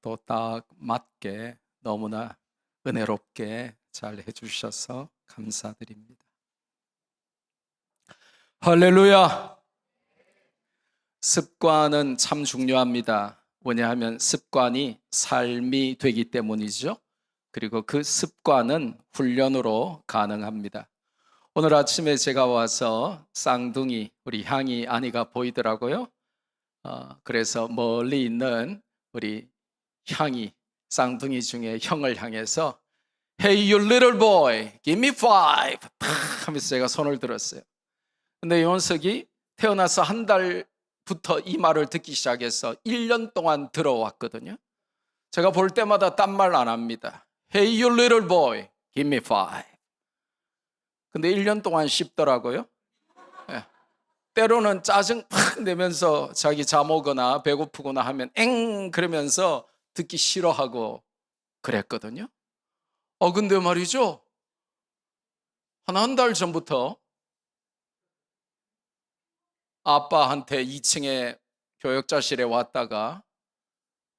또 딱 맞게 너무나 은혜롭게 잘 해주셔서 감사드립니다. 할렐루야! 습관은 참 중요합니다. 왜냐하면 습관이 삶이 되기 때문이죠. 그리고 그 습관은 훈련으로 가능합니다. 오늘 아침에 제가 와서 쌍둥이 우리 향이 아니가 보이더라고요. 그래서 멀리 있는 우리 향이 쌍둥이 중에 형을 향해서 Hey you little boy, give me five 하면서 제가 손을 들었어요. 근데 요원석이 태어나서 한 달부터 이 말을 듣기 시작해서 1년 동안 들어왔거든요. 제가 볼 때마다 딴 말 안 합니다. Hey you little boy, give me five. 근데 1년 동안 씹더라고요. 때로는 짜증 팍 내면서 자기 잠오거나 배고프거나 하면 엥 그러면서 듣기 싫어하고 그랬거든요. 근데 말이죠. 한 달 전부터 아빠한테 2층에 교역자실에 왔다가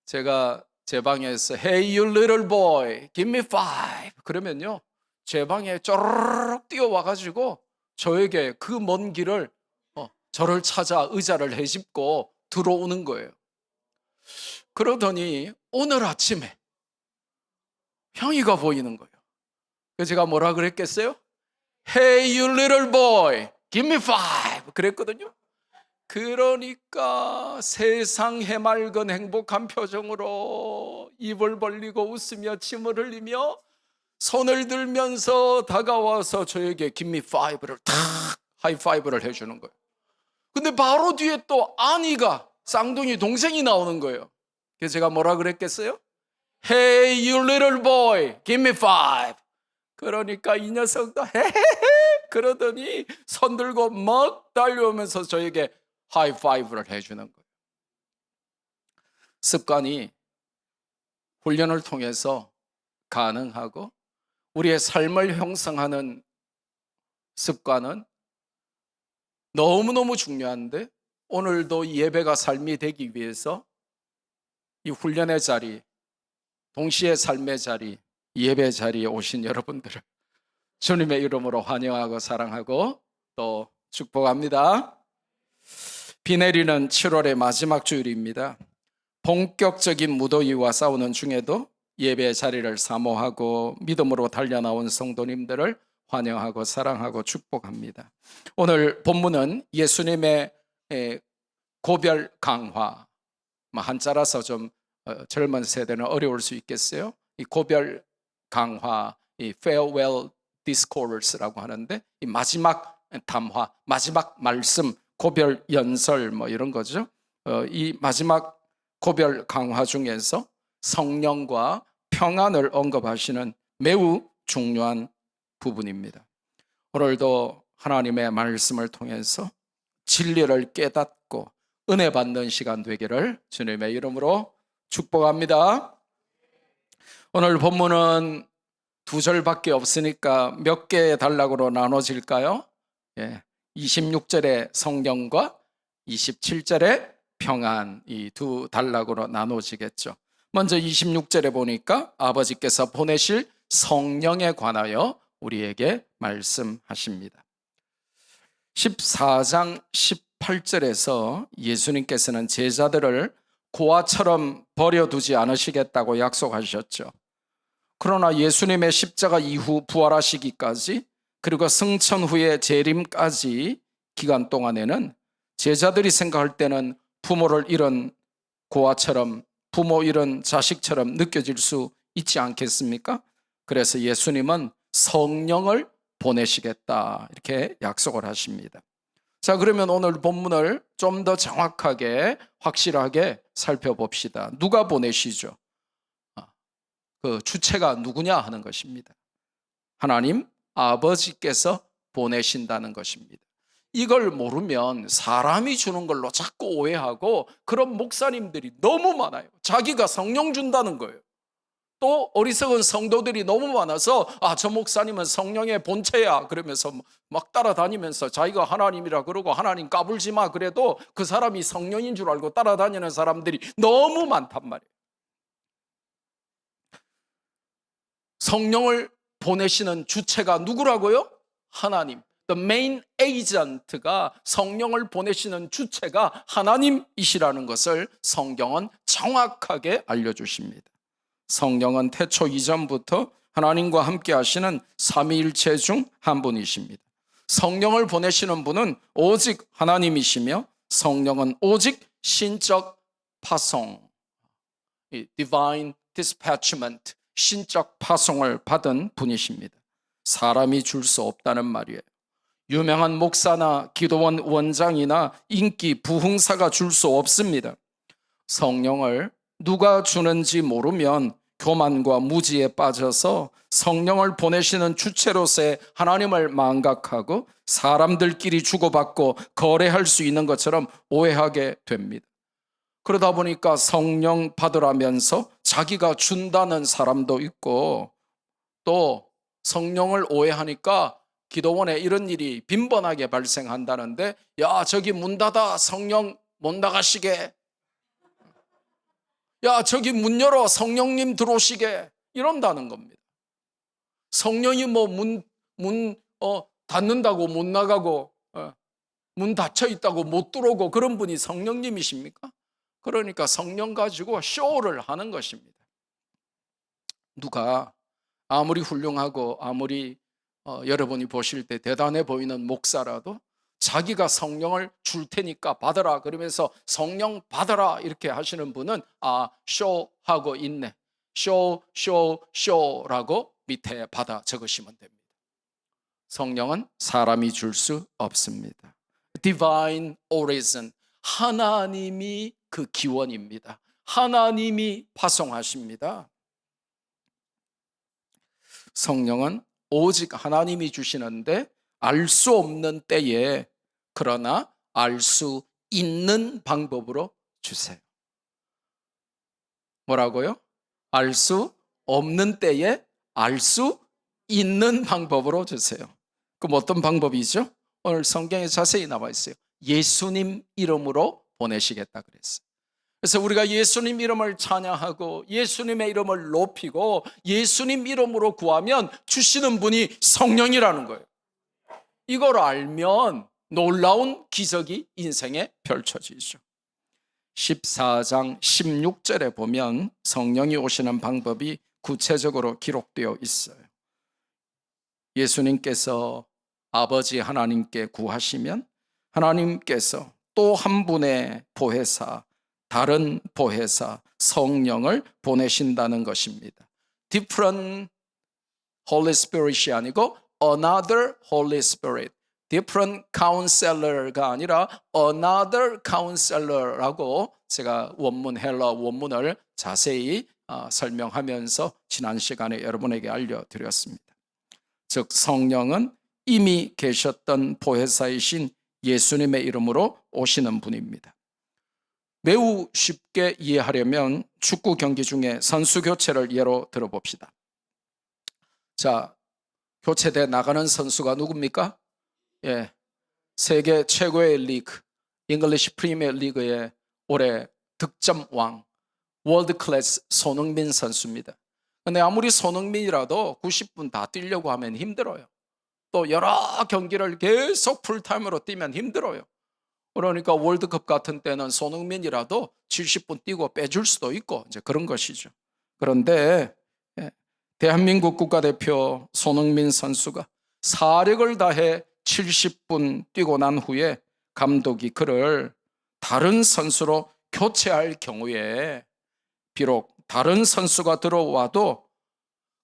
제가 제 방에서 Hey you little boy, give me five 그러면요. 제 방에 쪼르륵 뛰어와가지고 저에게 그 먼 길을 저를 찾아 의자를 헤집고 들어오는 거예요. 그러더니 오늘 아침에 향이가 보이는 거예요. 그래서 제가 뭐라 그랬겠어요? Hey you little boy, give me five 그랬거든요. 그러니까 세상 해맑은 행복한 표정으로 입을 벌리고 웃으며 침을 흘리며 손을 들면서 다가와서 저에게 give me five를 탁 하이파이브를 해주는 거예요. 근데 바로 뒤에 또 아니가 쌍둥이 동생이 나오는 거예요. 그래서 제가 뭐라 그랬겠어요? Hey you little boy, give me five. 그러니까 이 녀석도 헤헤헤 그러더니 손 들고 막 달려오면서 저에게 하이파이브를 해주는 거예요. 습관이 훈련을 통해서 가능하고 우리의 삶을 형성하는 습관은 너무너무 중요한데 오늘도 예배가 삶이 되기 위해서 이 훈련의 자리, 동시에 삶의 자리, 예배 자리에 오신 여러분들을 주님의 이름으로 환영하고 사랑하고 또 축복합니다. 비 내리는 7월의 마지막 주일입니다. 본격적인 무더위와 싸우는 중에도 예배 자리를 사모하고 믿음으로 달려나온 성도님들을 환영하고 사랑하고 축복합니다. 오늘 본문은 예수님의 고별 강화, 한자라서 좀 젊은 세대는 어려울 수 있겠어요. 이 고별 강화, 이 farewell discours라고 하는데 이 마지막 담화, 마지막 말씀, 고별 연설 이런 거죠. 이 마지막 고별 강화 중에서 성령과 평안을 언급하시는 매우 중요한 부분입니다. 오늘도 하나님의 말씀을 통해서 진리를 깨닫고 은혜 받는 시간 되기를 주님의 이름으로 축복합니다. 오늘 본문은 2절밖에 없으니까 몇 개의 단락으로 나눠질까요? 26절의 성령과 27절의 평안, 이 두 단락으로 나눠지겠죠. 먼저 26절에 보니까 아버지께서 보내실 성령에 관하여 우리에게 말씀하십니다. 14장 18절에서 예수님께서는 제자들을 고아처럼 버려두지 않으시겠다고 약속하셨죠. 그러나 예수님의 십자가 이후 부활하시기까지 그리고 승천 후에 재림까지 기간 동안에는 제자들이 생각할 때는 부모를 잃은 고아처럼 부모 잃은 자식처럼 느껴질 수 있지 않겠습니까? 그래서 예수님은 성령을 보내시겠다 이렇게 약속을 하십니다. 자, 그러면 오늘 본문을 좀 더 정확하게 확실하게 살펴봅시다. 누가 보내시죠? 그 주체가 누구냐 하는 것입니다. 하나님 아버지께서 보내신다는 것입니다. 이걸 모르면 사람이 주는 걸로 자꾸 오해하고 그런 목사님들이 너무 많아요. 자기가 성령 준다는 거예요. 또 어리석은 성도들이 너무 많아서 저 목사님은 성령의 본체야 그러면서 막 따라다니면서 자기가 하나님이라 그러고 하나님 까불지 마 그래도 그 사람이 성령인 줄 알고 따라다니는 사람들이 너무 많단 말이에요. 성령을 보내시는 주체가 누구라고요? 하나님. The main agent가, 성령을 보내시는 주체가 하나님이시라는 것을 성경은 정확하게 알려주십니다. 성령은 태초 이전부터 하나님과 함께 하시는 삼위일체 중 한 분이십니다. 성령을 보내시는 분은 오직 하나님이시며, 성령은 오직 신적 파송, divine dispatchment, 신적 파송을 받은 분이십니다. 사람이 줄 수 없다는 말이에요. 유명한 목사나 기도원 원장이나 인기 부흥사가 줄 수 없습니다. 성령을 누가 주는지 모르면 교만과 무지에 빠져서 성령을 보내시는 주체로서의 하나님을 망각하고 사람들끼리 주고받고 거래할 수 있는 것처럼 오해하게 됩니다. 그러다 보니까 성령 받으라면서 자기가 준다는 사람도 있고, 또 성령을 오해하니까 기도원에 이런 일이 빈번하게 발생한다는데, 야, 저기 문 닫아, 성령 못 나가시게. 야, 저기 문 열어, 성령님 들어오시게. 이런다는 겁니다. 성령이 뭐 문 닫는다고 못 나가고, 문 닫혀 있다고 못 들어오고 그런 분이 성령님이십니까? 그러니까 성령 가지고 쇼를 하는 것입니다. 누가 아무리 훌륭하고 아무리 여러분이 보실 때 대단해 보이는 목사라도 자기가 성령을 줄 테니까 받아라 그러면서 성령 받아라 이렇게 하시는 분은 쇼하고 있네. 쇼라고 밑에 받아 적으시면 됩니다. 성령은 사람이 줄 수 없습니다. Divine origin, 하나님이 그 기원입니다. 하나님이 파송하십니다. 성령은 오직 하나님이 주시는데 알 수 없는 때에, 그러나 알 수 있는 방법으로 주세요. 뭐라고요? 알 수 없는 때에 알 수 있는 방법으로 주세요. 그럼 어떤 방법이죠? 오늘 성경에 자세히 나와 있어요. 예수님 이름으로 보내시겠다 그랬어요. 그래서 우리가 예수님 이름을 찬양하고 예수님의 이름을 높이고 예수님 이름으로 구하면 주시는 분이 성령이라는 거예요. 이걸 알면 놀라운 기적이 인생에 펼쳐지죠. 14장 16절에 보면 성령이 오시는 방법이 구체적으로 기록되어 있어요. 예수님께서 아버지 하나님께 구하시면 하나님께서 또 한 분의 보혜사, 다른 보혜사 성령을 보내신다는 것입니다. Different Holy Spirit이 아니고 Another Holy Spirit, Different Counselor가 아니라 Another Counselor라고 제가 원문 헬라 원문을 자세히 설명하면서 지난 시간에 여러분에게 알려드렸습니다. 즉 성령은 이미 계셨던 보혜사이신 예수님의 이름으로 오시는 분입니다. 매우 쉽게 이해하려면 축구 경기 중에 선수 교체를 예로 들어봅시다. 자, 교체돼 나가는 선수가 누굽니까? 예, 세계 최고의 리그, 잉글리시 프리미어 리그의 올해 득점왕, 월드 클래스 손흥민 선수입니다. 근데 아무리 손흥민이라도 90분 다 뛰려고 하면 힘들어요. 또 여러 경기를 계속 풀타임으로 뛰면 힘들어요. 그러니까 월드컵 같은 때는 손흥민이라도 70분 뛰고 빼줄 수도 있고 이제 그런 것이죠. 그런데 대한민국 국가대표 손흥민 선수가 사력을 다해 70분 뛰고 난 후에 감독이 그를 다른 선수로 교체할 경우에 비록 다른 선수가 들어와도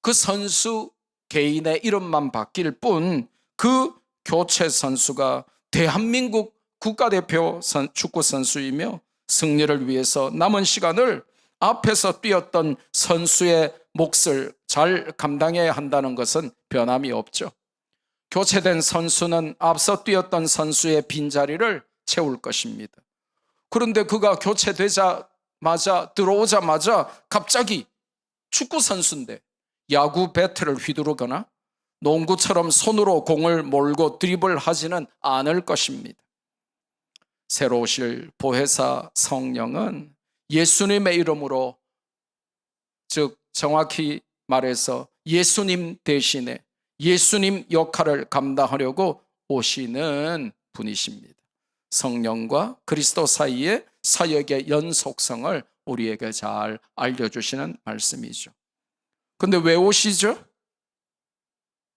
그 선수 개인의 이름만 바뀔 뿐 그 교체 선수가 대한민국 국가대표 축구 선수이며 승리를 위해서 남은 시간을 앞에서 뛰었던 선수의 몫을 잘 감당해야 한다는 것은 변함이 없죠. 교체된 선수는 앞서 뛰었던 선수의 빈자리를 채울 것입니다. 그런데 그가 들어오자마자 갑자기 축구 선수인데 야구 배트를 휘두르거나 농구처럼 손으로 공을 몰고 드리블하지는 않을 것입니다. 새로 오실 보혜사 성령은 예수님의 이름으로, 즉 정확히 말해서 예수님 대신에 예수님 역할을 감당하려고 오시는 분이십니다. 성령과 그리스도 사이의 사역의 연속성을 우리에게 잘 알려주시는 말씀이죠. 근데 왜 오시죠?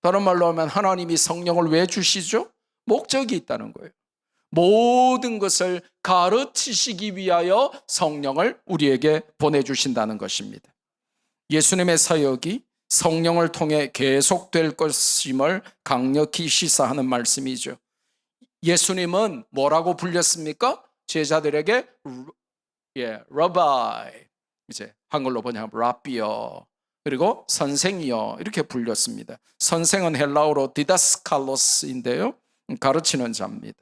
다른 말로 하면 하나님이 성령을 왜 주시죠? 목적이 있다는 거예요. 모든 것을 가르치시기 위하여 성령을 우리에게 보내주신다는 것입니다. 예수님의 사역이 성령을 통해 계속될 것임을 강력히 시사하는 말씀이죠. 예수님은 뭐라고 불렸습니까? 제자들에게 라바이, 이제 한글로 번역하면 라비어, 그리고 선생이여 이렇게 불렸습니다. 선생은 헬라어로 디다스칼로스인데요, 가르치는 자입니다.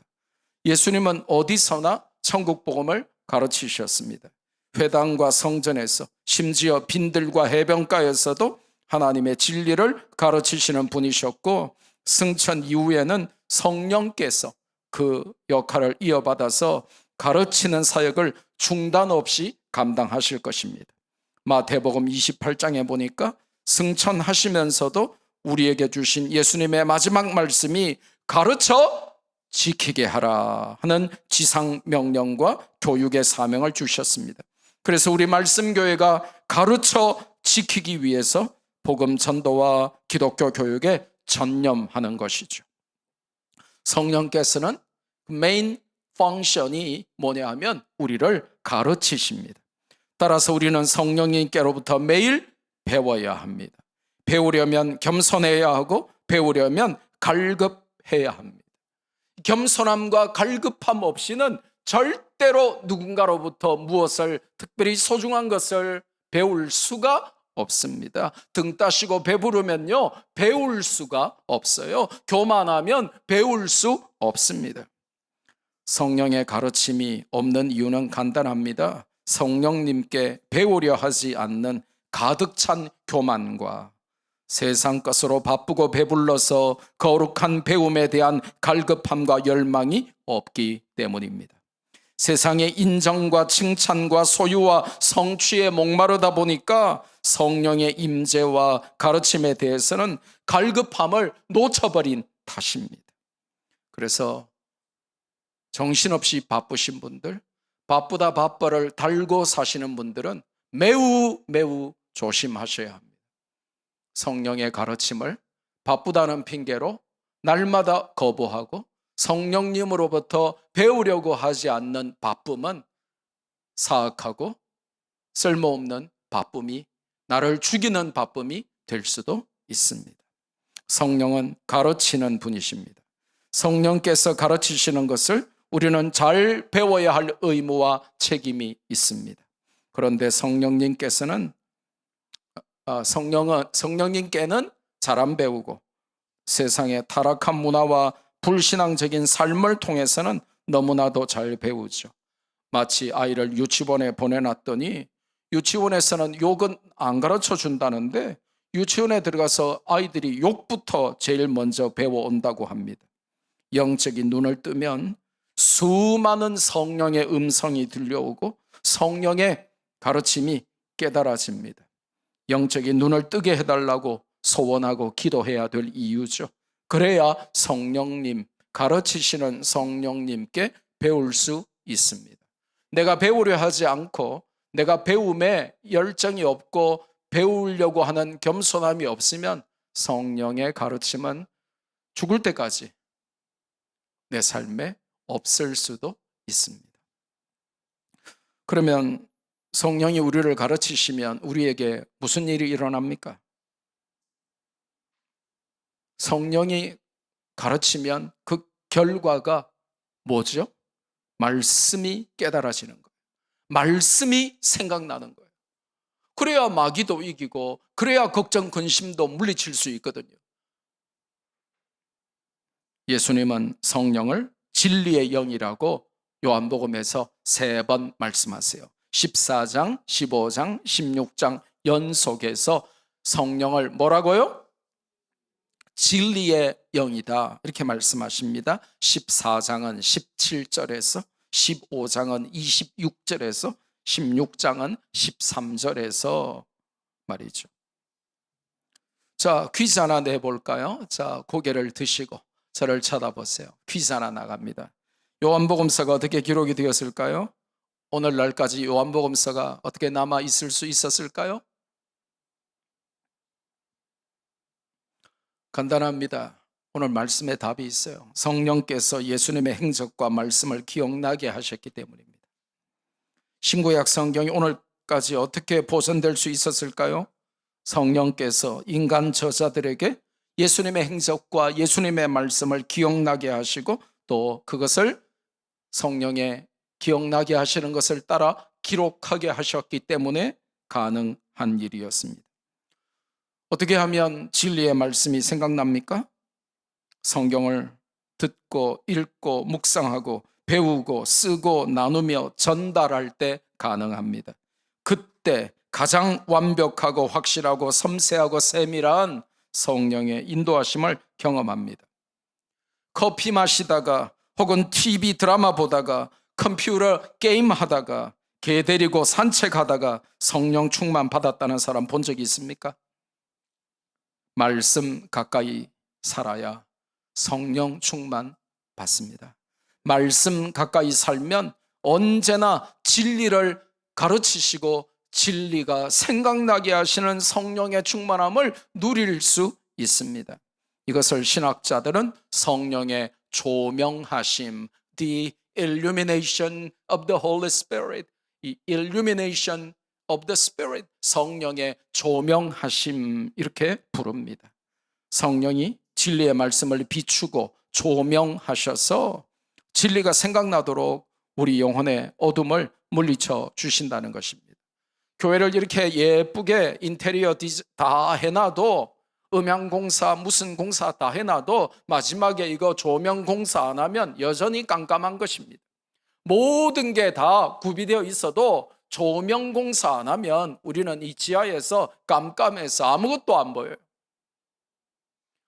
예수님은 어디서나 천국 복음을 가르치셨습니다. 회당과 성전에서, 심지어 빈들과 해변가에서도 하나님의 진리를 가르치시는 분이셨고, 승천 이후에는 성령께서 그 역할을 이어받아서 가르치는 사역을 중단 없이 감당하실 것입니다. 마태복음 28장에 보니까 승천하시면서도 우리에게 주신 예수님의 마지막 말씀이 가르쳐 지키게 하라 하는 지상 명령과 교육의 사명을 주셨습니다. 그래서 우리 말씀교회가 가르쳐 지키기 위해서 복음 전도와 기독교 교육에 전념하는 것이죠. 성령께서는 메인 펑션이 뭐냐 하면 우리를 가르치십니다. 따라서 우리는 성령님께로부터 매일 배워야 합니다. 배우려면 겸손해야 하고 배우려면 갈급해야 합니다. 겸손함과 갈급함 없이는 절대로 누군가로부터 무엇을, 특별히 소중한 것을 배울 수가 없습니다. 등 따시고 배부르면요 배울 수가 없어요. 교만하면 배울 수 없습니다. 성령의 가르침이 없는 이유는 간단합니다. 성령님께 배우려 하지 않는 가득 찬 교만과 세상 것으로 바쁘고 배불러서 거룩한 배움에 대한 갈급함과 열망이 없기 때문입니다. 세상의 인정과 칭찬과 소유와 성취에 목마르다 보니까 성령의 임재와 가르침에 대해서는 갈급함을 놓쳐버린 탓입니다. 그래서 정신없이 바쁘신 분들, 바쁘다 바빠를 달고 사시는 분들은 매우 조심하셔야 합니다. 성령의 가르침을 바쁘다는 핑계로 날마다 거부하고 성령님으로부터 배우려고 하지 않는 바쁨은 사악하고 쓸모없는 바쁨이, 나를 죽이는 바쁨이 될 수도 있습니다. 성령은 가르치는 분이십니다. 성령께서 가르치시는 것을 우리는 잘 배워야 할 의무와 책임이 있습니다. 그런데 성령님께는 잘 안 배우고 세상의 타락한 문화와 불신앙적인 삶을 통해서는 너무나도 잘 배우죠. 마치 아이를 유치원에 보내놨더니 유치원에서는 욕은 안 가르쳐 준다는데 유치원에 들어가서 아이들이 욕부터 제일 먼저 배워온다고 합니다. 영적인 눈을 뜨면 수많은 성령의 음성이 들려오고 성령의 가르침이 깨달아집니다. 영적인 눈을 뜨게 해달라고 소원하고 기도해야 될 이유죠. 그래야 성령님, 가르치시는 성령님께 배울 수 있습니다. 내가 배우려 하지 않고 내가 배움에 열정이 없고 배우려고 하는 겸손함이 없으면 성령의 가르침은 죽을 때까지 내 삶에 없을 수도 있습니다. 그러면 성령이 우리를 가르치시면 우리에게 무슨 일이 일어납니까? 성령이 가르치면 그 결과가 뭐죠? 말씀이 깨달아지는 거예요. 말씀이 생각나는 거예요. 그래야 마귀도 이기고 그래야 걱정 근심도 물리칠 수 있거든요. 예수님은 성령을 진리의 영이라고 요한복음에서 3번 말씀하세요. 14장, 15장, 16장 연속해서 성령을 뭐라고요? 진리의 영이다 이렇게 말씀하십니다. 14장은 17절에서 15장은 26절에서 16장은 13절에서 말이죠. 자, 퀴즈 하나 내볼까요? 자, 고개를 드시고 저를 쳐다보세요. 퀴즈 하나 나갑니다. 요한복음서가 어떻게 기록이 되었을까요? 오늘날까지 요한복음서가 어떻게 남아 있을 수 있었을까요? 간단합니다. 오늘 말씀에 답이 있어요. 성령께서 예수님의 행적과 말씀을 기억나게 하셨기 때문입니다. 신구약 성경이 오늘까지 어떻게 보존될 수 있었을까요? 성령께서 인간 저자들에게 예수님의 행적과 예수님의 말씀을 기억나게 하시고 또 그것을 성령의 기억나게 하시는 것을 따라 기록하게 하셨기 때문에 가능한 일이었습니다. 어떻게 하면 진리의 말씀이 생각납니까? 성경을 듣고 읽고 묵상하고 배우고 쓰고 나누며 전달할 때 가능합니다. 그때 가장 완벽하고 확실하고 섬세하고 세밀한 성령의 인도하심을 경험합니다. 커피 마시다가 혹은 TV 드라마 보다가 컴퓨터 게임 하다가 개 데리고 산책하다가 성령 충만 받았다는 사람 본 적 있습니까? 말씀 가까이 살아야 성령 충만 받습니다. 말씀 가까이 살면 언제나 진리를 가르치시고 진리가 생각나게 하시는 성령의 충만함을 누릴 수 있습니다. 이것을 신학자들은 성령의 조명하심, the illumination of the Holy Spirit, 이 illumination of the Spirit, 성령의 조명하심 이렇게 부릅니다. 성령이 진리의 말씀을 비추고 조명하셔서 진리가 생각나도록 우리 영혼의 어둠을 물리쳐 주신다는 것입니다. 교회를 이렇게 예쁘게 인테리어 다 해놔도 음향공사 무슨 공사 다 해놔도 마지막에 이거 조명공사 안 하면 여전히 깜깜한 것입니다. 모든 게 다 구비되어 있어도 조명공사 안 하면 우리는 이 지하에서 깜깜해서 아무것도 안 보여요.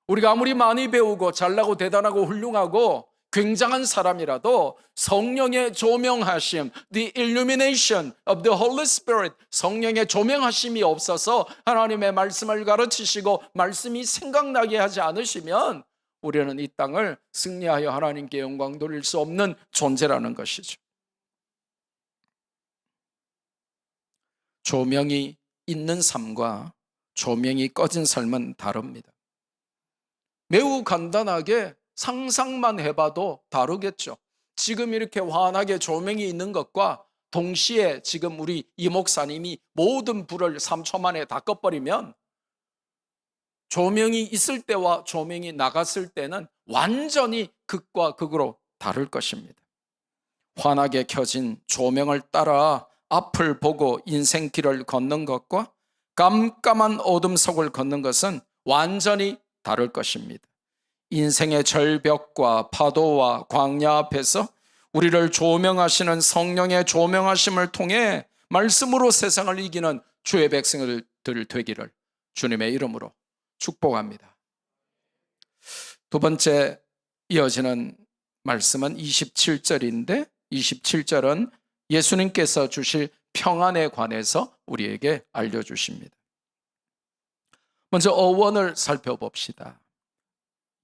우리가 아무리 많이 배우고 잘나고 대단하고 훌륭하고 굉장한 사람이라도 성령의 조명하심, the illumination of the Holy Spirit, 성령의 조명하심이 없어서 하나님의 말씀을 가르치시고 말씀이 생각나게 하지 않으시면 우리는 이 땅을 승리하여 하나님께 영광 돌릴 수 없는 존재라는 것이죠. 조명이 있는 삶과 조명이 꺼진 삶은 다릅니다. 매우 간단하게 상상만 해봐도 다르겠죠. 지금 이렇게 환하게 조명이 있는 것과 동시에 지금 우리 이 목사님이 모든 불을 3초 만에 다 꺼버리면 조명이 있을 때와 조명이 나갔을 때는 완전히 극과 극으로 다를 것입니다. 환하게 켜진 조명을 따라 앞을 보고 인생길을 걷는 것과 깜깜한 어둠 속을 걷는 것은 완전히 다를 것입니다. 인생의 절벽과 파도와 광야 앞에서 우리를 조명하시는 성령의 조명하심을 통해 말씀으로 세상을 이기는 주의 백성들 되기를 주님의 이름으로 축복합니다. 두 번째 이어지는 말씀은 27절인데 27절은 예수님께서 주실 평안에 관해서 우리에게 알려주십니다. 먼저 어원을 살펴봅시다.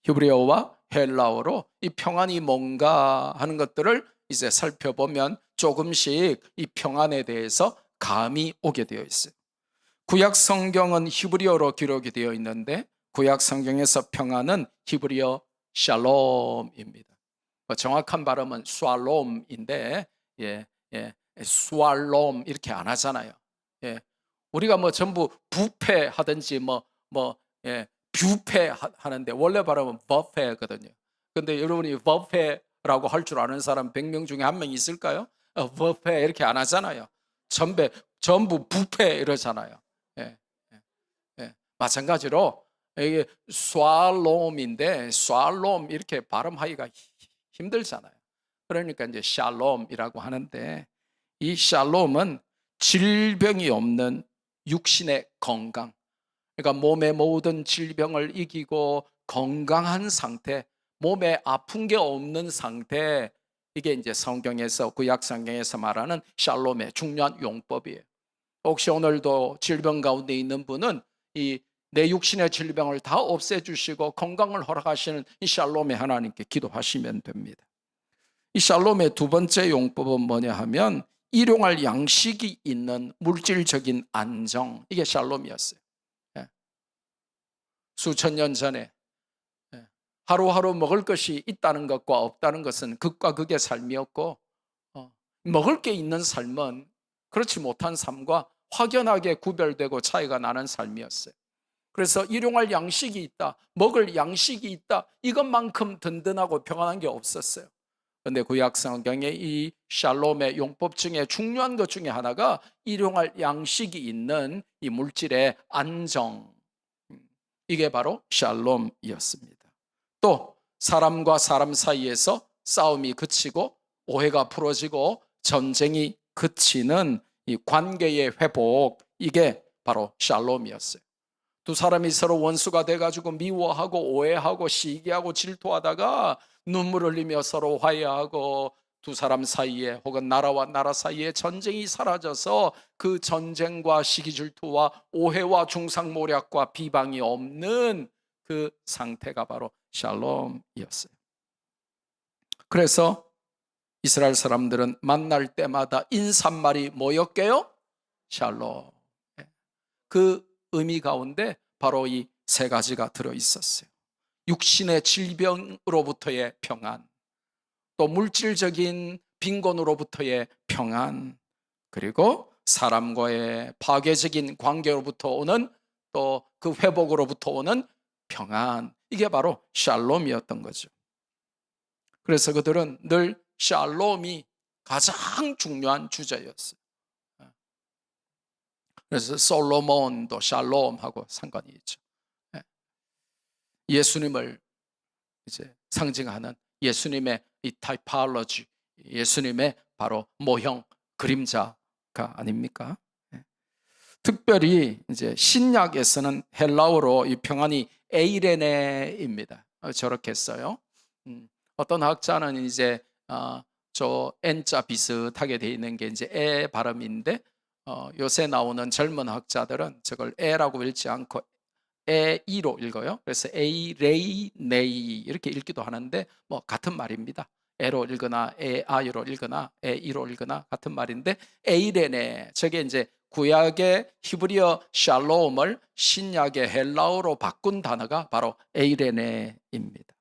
히브리어와 헬라어로 이 평안이 뭔가 하는 것들을 이제 살펴보면 조금씩 이 평안에 대해서 감이 오게 되어 있어요. 구약 성경은 히브리어로 기록이 되어 있는데 구약 성경에서 평안은 히브리어 샬롬입니다. 정확한 발음은 샬롬인데 샬롬 이렇게 안 하잖아요. 우리가 뭐 전부 부패 하든지 뷔페 하는데 원래 발음은 버페거든요. 근데 여러분이 버페라고 할 줄 아는 사람 100명 중에 한 명 있을까요? 버페 이렇게 안 하잖아요. 전부 부페 이러잖아요. 마찬가지로 이게 샬롬인데 샬롬 이렇게 발음하기가 힘들잖아요. 그러니까 이제 샬롬이라고 하는데 이 샬롬은 질병이 없는 육신의 건강, 그러니까 몸의 모든 질병을 이기고 건강한 상태, 몸에 아픈 게 없는 상태, 이게 이제 성경에서 구약 성경에서 말하는 샬롬의 중요한 용법이에요. 혹시 오늘도 질병 가운데 있는 분은 이 내 육신의 질병을 다 없애주시고 건강을 허락하시는 이 샬롬의 하나님께 기도하시면 됩니다. 이 샬롬의 두 번째 용법은 뭐냐 하면 일용할 양식이 있는 물질적인 안정, 이게 샬롬이었어요. 수천 년 전에 하루하루 먹을 것이 있다는 것과 없다는 것은 극과 극의 삶이었고, 먹을 게 있는 삶은 그렇지 못한 삶과 확연하게 구별되고 차이가 나는 삶이었어요. 그래서 일용할 양식이 있다, 먹을 양식이 있다, 이것만큼 든든하고 평안한 게 없었어요. 그런데 구약 성경에 이 샬롬의 용법 중에 중요한 것 중에 하나가 일용할 양식이 있는 이 물질의 안정, 이게 바로 샬롬이었습니다. 또 사람과 사람 사이에서 싸움이 그치고 오해가 풀어지고 전쟁이 그치는 이 관계의 회복, 이게 바로 샬롬이었어요. 두 사람이 서로 원수가 돼가지고 미워하고 오해하고 시기하고 질투하다가 눈물 흘리며 서로 화해하고 두 사람 사이에 혹은 나라와 나라 사이에 전쟁이 사라져서 그 전쟁과 시기 질투와 오해와 중상모략과 비방이 없는 그 상태가 바로 샬롬이었어요. 그래서 이스라엘 사람들은 만날 때마다 인사말이 뭐였게요? 샬롬. 그 의미 가운데 바로 이 세 가지가 들어있었어요. 육신의 질병으로부터의 평안, 또 물질적인 빈곤으로부터의 평안, 그리고 사람과의 파괴적인 관계로부터 오는 또 그 회복으로부터 오는 평안, 이게 바로 샬롬이었던 거죠. 그래서 그들은 늘 샬롬이 가장 중요한 주제였어요. 그래서 솔로몬도 샬롬하고 상관이 있죠. 예수님을 이제 상징하는 예수님의 이 타이팔로지, 예수님의 바로 모형, 그림자가 아닙니까? 특별히 이제 신약에서는 헬라어로 이 평안이 에이레네입니다. 저렇게 써요. 어떤 학자는 이제 저 N자 비슷하게 되어 있는 게 이제 에 발음인데, 요새 나오는 젊은 학자들은 저걸 에라고 읽지 않고 에이로 읽어요. 그래서 에이레이네이 이렇게 읽기도 하는데 뭐 같은 말입니다. 에로 읽거나 에아이로 읽거나 에이로 읽거나 같은 말인데, 에이레네, 저게 이제 구약의 히브리어 샬롬을 신약의 헬라어로 바꾼 단어가 바로 에이레네입니다.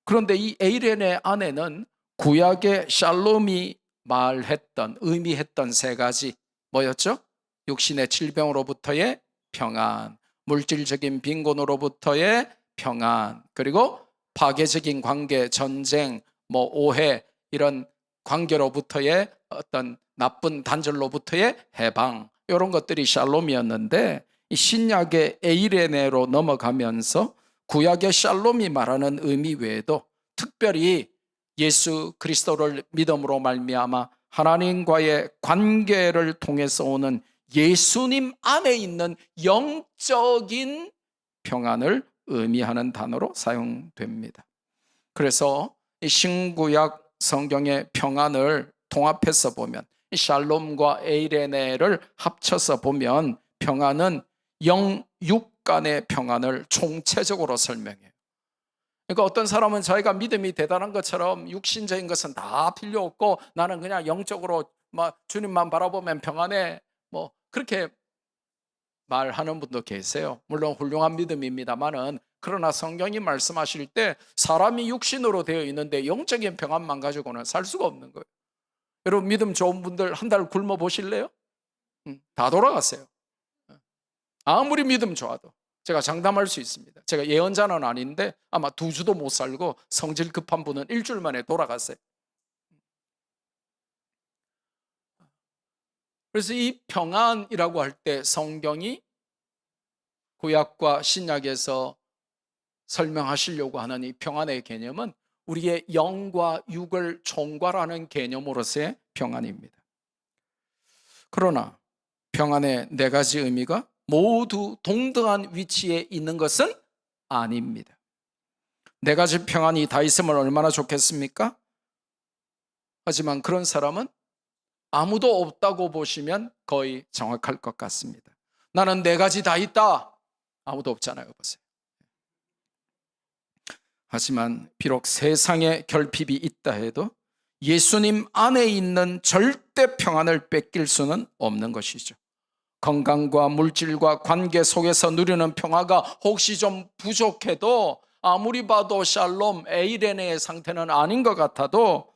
그런데 이 에이레네 안에는 구약의 샬롬이 말했던, 의미했던 세 가지 뭐였죠? 육신의 질병으로부터의 평안, 물질적인 빈곤으로부터의 평안, 그리고 파괴적인 관계, 전쟁, 뭐 오해, 이런 관계로부터의 어떤 나쁜 단절로부터의 해방, 이런 것들이 샬롬이었는데, 이 신약의 에이레네로 넘어가면서 구약의 샬롬이 말하는 의미 외에도 특별히 예수 그리스도를 믿음으로 말미암아 하나님과의 관계를 통해서 오는 예수님 안에 있는 영적인 평안을 의미하는 단어로 사용됩니다. 그래서 이 신구약 성경의 평안을 통합해서 보면 이 샬롬과 에이레네를 합쳐서 보면 평안은 영육 간의 평안을 총체적으로 설명해요. 그러니까 어떤 사람은 자기가 믿음이 대단한 것처럼 육신적인 것은 다 필요 없고 나는 그냥 영적으로 주님만 바라보면 평안해, 뭐 그렇게 말하는 분도 계세요. 물론 훌륭한 믿음입니다만은, 그러나 성경이 말씀하실 때 사람이 육신으로 되어 있는데 영적인 평안만 가지고는 살 수가 없는 거예요. 여러분 믿음 좋은 분들 한 달 굶어 보실래요? 다 돌아갔어요. 아무리 믿음 좋아도. 제가 장담할 수 있습니다. 제가 예언자는 아닌데 아마 2주도 못 살고 성질 급한 분은 일주일 만에 돌아갔어요. 그래서 이 평안이라고 할 때 성경이 구약과 신약에서 설명하시려고 하는 이 평안의 개념은 우리의 영과 육을 총괄하는 개념으로서의 평안입니다. 그러나 평안의 네 가지 의미가 모두 동등한 위치에 있는 것은 아닙니다. 네 가지 평안이 다 있으면 얼마나 좋겠습니까? 하지만 그런 사람은 아무도 없다고 보시면 거의 정확할 것 같습니다. 나는 네 가지 다 있다. 아무도 없잖아요. 보세요. 하지만 비록 세상에 결핍이 있다 해도 예수님 안에 있는 절대 평안을 뺏길 수는 없는 것이죠. 건강과 물질과 관계 속에서 누리는 평화가 혹시 좀 부족해도, 아무리 봐도 샬롬, 에이레네의 상태는 아닌 것 같아도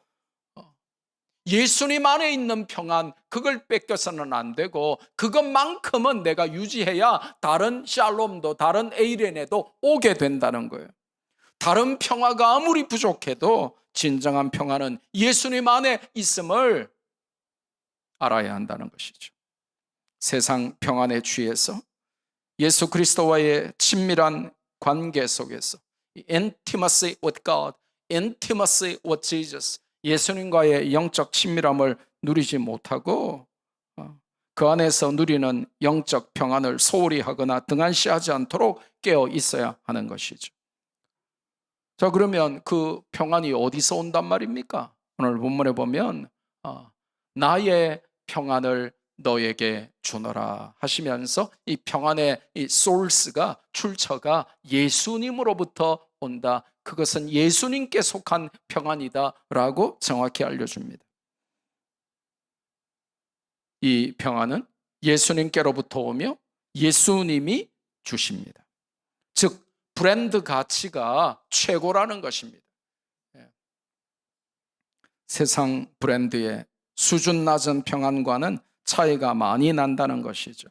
예수님 안에 있는 평안, 그걸 뺏겨서는 안 되고 그것만큼은 내가 유지해야 다른 샬롬도 다른 에이레네도 오게 된다는 거예요. 다른 평화가 아무리 부족해도 진정한 평화는 예수님 안에 있음을 알아야 한다는 것이죠. 세상 평안에 취해서 예수 그리스도와의 친밀한 관계 속에서 intimacy with God, intimacy with Jesus, 예수님과의 영적 친밀함을 누리지 못하고 그 안에서 누리는 영적 평안을 소홀히 하거나 등한시하지 않도록 깨어 있어야 하는 것이죠. 자, 그러면 그 평안이 어디서 온단 말입니까? 오늘 본문에 보면 나의 평안을 너에게 주노라 하시면서 이 평안의 이 소스가, 출처가 예수님으로부터 온다. 그것은 예수님께 속한 평안이다 라고 정확히 알려줍니다. 이 평안은 예수님께로부터 오며 예수님이 주십니다. 즉 브랜드 가치가 최고라는 것입니다. 세상 브랜드의 수준 낮은 평안과는 차이가 많이 난다는 것이죠.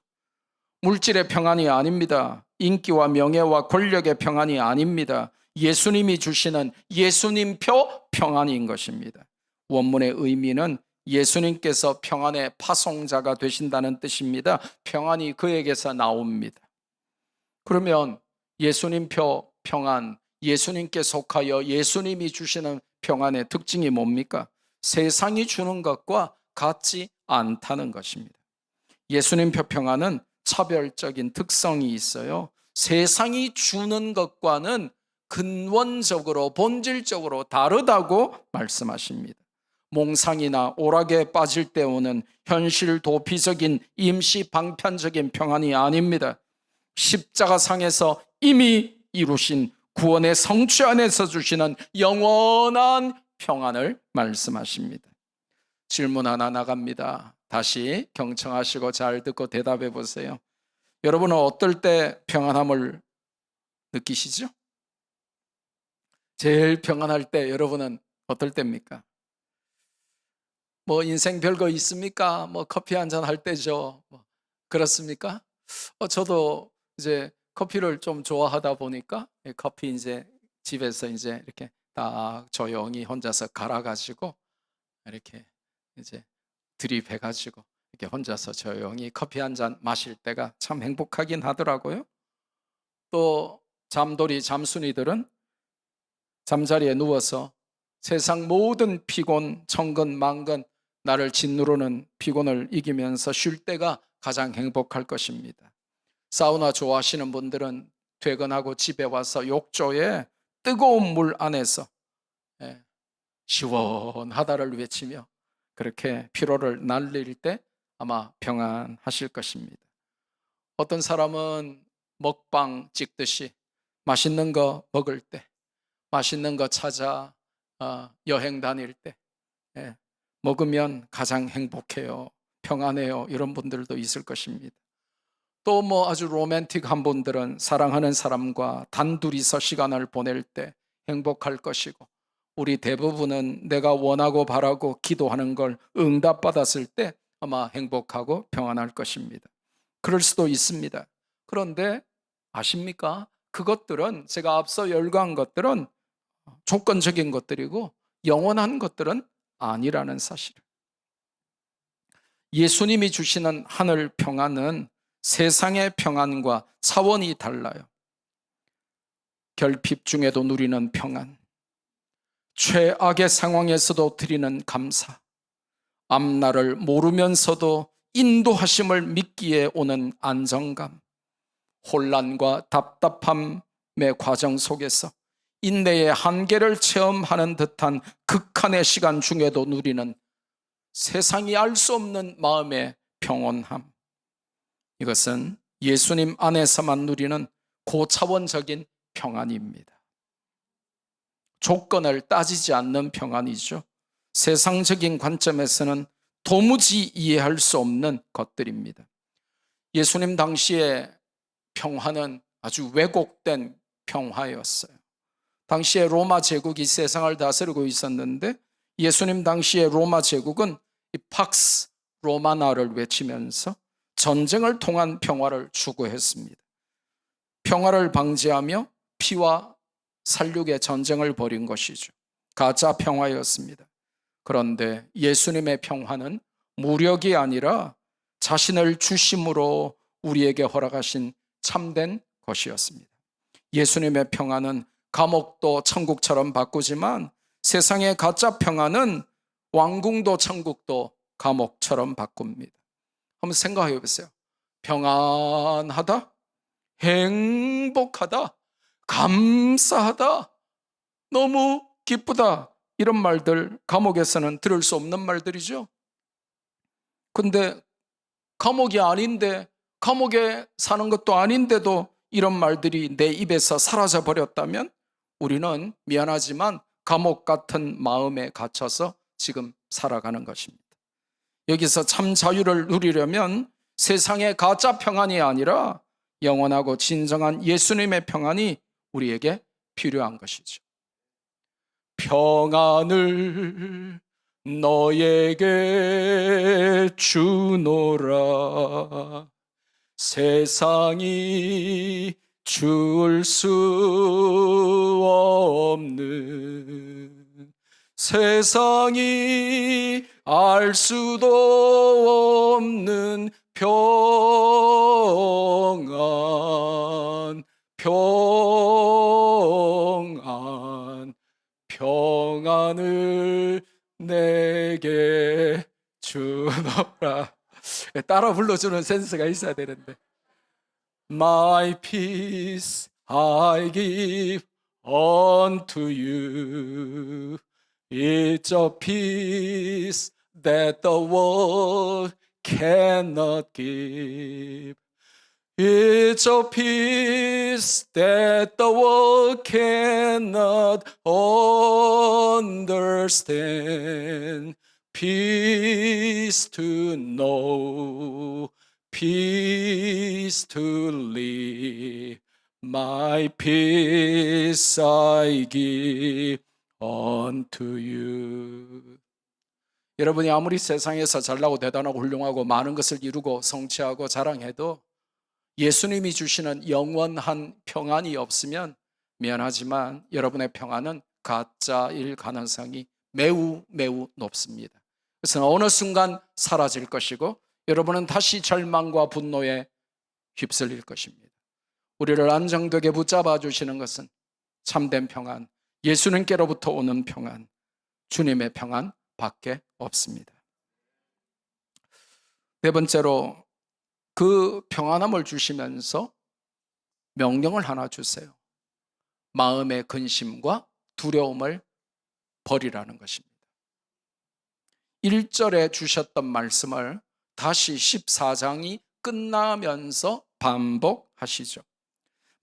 물질의 평안이 아닙니다. 인기와 명예와 권력의 평안이 아닙니다. 예수님이 주시는 예수님표 평안인 것입니다. 원문의 의미는 예수님께서 평안의 파송자가 되신다는 뜻입니다. 평안이 그에게서 나옵니다. 그러면 예수님표 평안, 예수님께 속하여 예수님이 주시는 평안의 특징이 뭡니까? 세상이 주는 것과 같지 않다는 것입니다. 예수님표 평안은 차별적인 특성이 있어요. 세상이 주는 것과는 근원적으로 본질적으로 다르다고 말씀하십니다. 몽상이나 오락에 빠질 때 오는 현실 도피적인 임시 방편적인 평안이 아닙니다. 십자가상에서 이미 이루신 구원의 성취 안에서 주시는 영원한 평안을 말씀하십니다. 질문 하나 나갑니다. 다시 경청하시고 잘 듣고 대답해 보세요. 여러분은 어떨 때 평안함을 느끼시죠? 제일 평안할 때 여러분은 어떨 때입니까? 뭐 인생 별거 있습니까? 뭐 커피 한잔 할 때죠. 그렇습니까? 저도 이제 커피를 좀 좋아하다 보니까 커피 이제 집에서 이제 이렇게 딱 조용히 혼자서 갈아가지고 이렇게 이제 드립해가지고 이렇게 혼자서 조용히 커피 한 잔 마실 때가 참 행복하긴 하더라고요. 또 잠돌이 잠순이들은 잠자리에 누워서 세상 모든 피곤, 천근, 만근, 나를 짓누르는 피곤을 이기면서 쉴 때가 가장 행복할 것입니다. 사우나 좋아하시는 분들은 퇴근하고 집에 와서 욕조에 뜨거운 물 안에서 시원하다를 외치며 그렇게 피로를 날릴 때 아마 평안하실 것입니다. 어떤 사람은 먹방 찍듯이 맛있는 거 먹을 때, 맛있는 거 찾아 여행 다닐 때 먹으면 가장 행복해요, 평안해요, 이런 분들도 있을 것입니다. 또 뭐 아주 로맨틱한 분들은 사랑하는 사람과 단둘이서 시간을 보낼 때 행복할 것이고, 우리 대부분은 내가 원하고 바라고 기도하는 걸 응답받았을 때 아마 행복하고 평안할 것입니다. 그럴 수도 있습니다. 그런데 아십니까? 그것들은, 제가 앞서 열거한 것들은 조건적인 것들이고 영원한 것들은 아니라는 사실을. 예수님이 주시는 하늘 평안은 세상의 평안과 차원이 달라요. 결핍 중에도 누리는 평안, 최악의 상황에서도 드리는 감사, 앞날을 모르면서도 인도하심을 믿기에 오는 안정감, 혼란과 답답함의 과정 속에서 인내의 한계를 체험하는 듯한 극한의 시간 중에도 누리는 세상이 알 수 없는 마음의 평온함, 이것은 예수님 안에서만 누리는 고차원적인 평안입니다. 조건을 따지지 않는 평안이죠. 세상적인 관점에서는 도무지 이해할 수 없는 것들입니다. 예수님 당시에 평화는 아주 왜곡된 평화였어요. 당시에 로마 제국이 세상을 다스리고 있었는데 예수님 당시에 로마 제국은 이 팍스 로마나를 외치면서 전쟁을 통한 평화를 추구했습니다. 평화를 방지하며 피와 살육의 전쟁을 벌인 것이죠. 가짜 평화였습니다. 그런데 예수님의 평화는 무력이 아니라 자신을 주심으로 우리에게 허락하신 참된 것이었습니다. 예수님의 평화는 감옥도 천국처럼 바꾸지만 세상의 가짜 평화는 왕궁도 천국도 감옥처럼 바꿉니다. 한번 생각해 보세요. 평안하다, 행복하다, 감사하다, 너무 기쁘다, 이런 말들 감옥에서는 들을 수 없는 말들이죠. 근데 감옥이 아닌데, 감옥에 사는 것도 아닌데도 이런 말들이 내 입에서 사라져 버렸다면 우리는 미안하지만 감옥 같은 마음에 갇혀서 지금 살아가는 것입니다. 여기서 참 자유를 누리려면 세상의 가짜 평안이 아니라 영원하고 진정한 예수님의 평안이 우리에게 필요한 것이죠. 평안을 너에게 주노라. 세상이 줄 수 없는, 세상이 알 수도 없는 평안, 평안, 평안을 내게 주노라. 따라 불러주는 센스가 있어야 되는데. My peace I give unto you. It's a peace that the world cannot give. It's a peace that the world cannot understand. Peace to know, peace to live. My peace I give unto you. 여러분이 아무리 세상에서 잘나고 대단하고 훌륭하고 많은 것을 이루고 성취하고 자랑해도 예수님이 주시는 영원한 평안이 없으면 미안하지만 여러분의 평안은 가짜일 가능성이 매우 높습니다. 그래서 어느 순간 사라질 것이고 여러분은 다시 절망과 분노에 휩쓸릴 것입니다. 우리를 안정되게 붙잡아 주시는 것은 참된 평안, 예수님께로부터 오는 평안, 주님의 평안 밖에 없습니다. 네 번째로 그 평안함을 주시면서 명령을 하나 주세요. 마음의 근심과 두려움을 버리라는 것입니다. 1절에 주셨던 말씀을 다시 14장이 끝나면서 반복하시죠.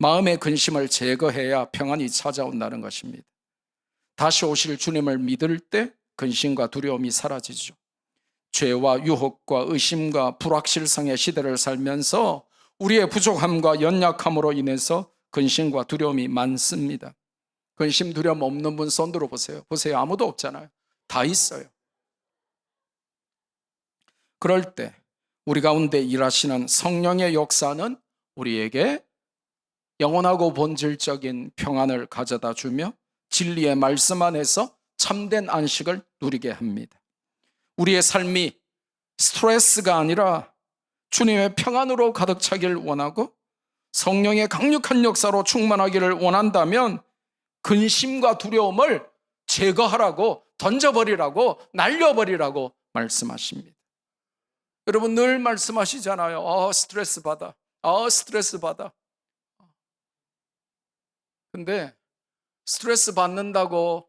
마음의 근심을 제거해야 평안이 찾아온다는 것입니다. 다시 오실 주님을 믿을 때 근심과 두려움이 사라지죠. 죄와 유혹과 의심과 불확실성의 시대를 살면서 우리의 부족함과 연약함으로 인해서 근심과 두려움이 많습니다. 근심, 두려움 없는 분 손 들어보세요. 보세요. 아무도 없잖아요. 다 있어요. 그럴 때 우리 가운데 일하시는 성령의 역사는 우리에게 영원하고 본질적인 평안을 가져다 주며 진리의 말씀 안에서 참된 안식을 누리게 합니다. 우리의 삶이 스트레스가 아니라 주님의 평안으로 가득 차기를 원하고 성령의 강력한 역사로 충만하기를 원한다면 근심과 두려움을 제거하라고, 던져버리라고, 날려버리라고 말씀하십니다. 여러분 늘 말씀하시잖아요. 스트레스 받아. 스트레스 받아. 근데 스트레스 받는다고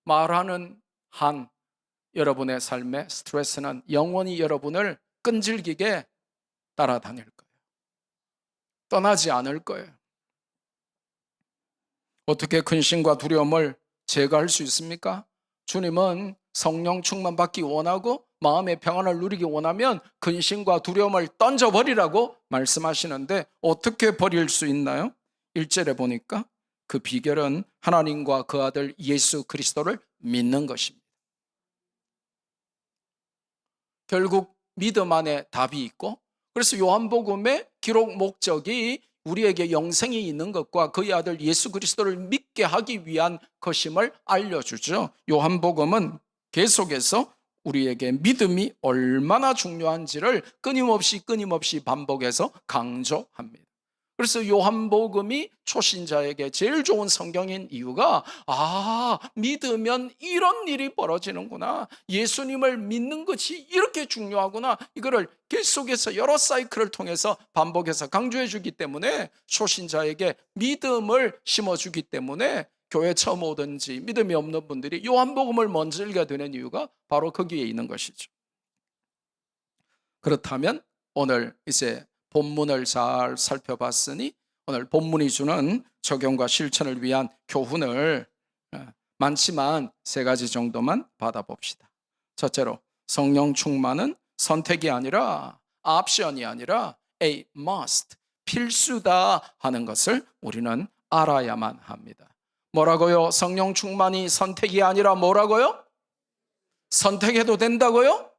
말하는 한 여러분의 삶에 스트레스는 영원히 여러분을 끈질기게 따라다닐 거예요. 떠나지 않을 거예요. 어떻게 근심과 두려움을 제거할 수 있습니까? 주님은 성령 충만 받기 원하고 마음의 평안을 누리기 원하면 근심과 두려움을 던져버리라고 말씀하시는데 어떻게 버릴 수 있나요? 1절에 보니까 그 비결은 하나님과 그 아들 예수 그리스도를 믿는 것입니다. 결국 믿음 안에 답이 있고, 그래서 요한복음의 기록 목적이 우리에게 영생이 있는 것과 그의 아들 예수 그리스도를 믿게 하기 위한 것임을 알려주죠. 요한복음은 계속해서 우리에게 믿음이 얼마나 중요한지를 끊임없이 반복해서 강조합니다. 그래서 요한복음이 초신자에게 제일 좋은 성경인 이유가 믿으면 이런 일이 벌어지는구나, 예수님을 믿는 것이 이렇게 중요하구나, 이거를 계속해서 여러 사이클을 통해서 반복해서 강조해 주기 때문에, 초신자에게 믿음을 심어주기 때문에 교회 처음 오든지 믿음이 없는 분들이 요한복음을 먼저 읽어야 되는 이유가 바로 거기에 있는 것이죠. 그렇다면 오늘 이제 본문을 잘 살펴봤으니 오늘 본문이 주는 적용과 실천을 위한 교훈을 많지만 3가지 정도만 받아봅시다. 첫째로, 성령 충만은 선택이 아니라 옵션이 아니라 a must, 필수다 하는 것을 우리는 알아야만 합니다. 뭐라고요? 성령 충만이 선택이 아니라 뭐라고요? 선택해도 된다고요?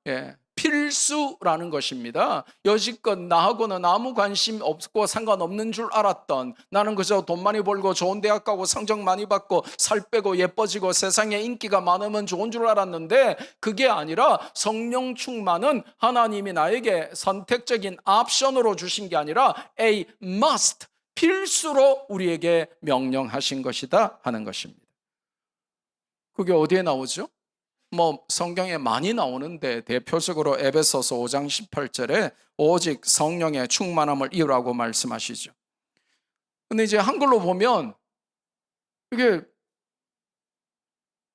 예, 필수라는 것입니다. 여지껏 나하고는 아무 관심 없고 상관없는 줄 알았던, 나는 그저 돈 많이 벌고 좋은 대학 가고 성적 많이 받고 살 빼고 예뻐지고 세상에 인기가 많으면 좋은 줄 알았는데, 그게 아니라 성령 충만은 하나님이 나에게 선택적인 옵션으로 주신 게 아니라 a must, 필수로 우리에게 명령하신 것이다 하는 것입니다. 그게 어디에 나오죠? 성경에 많이 나오는데 대표적으로 에베소서 5장 18절에 오직 성령의 충만함을 이루라고 말씀하시죠. 근데 이제 한글로 보면 이게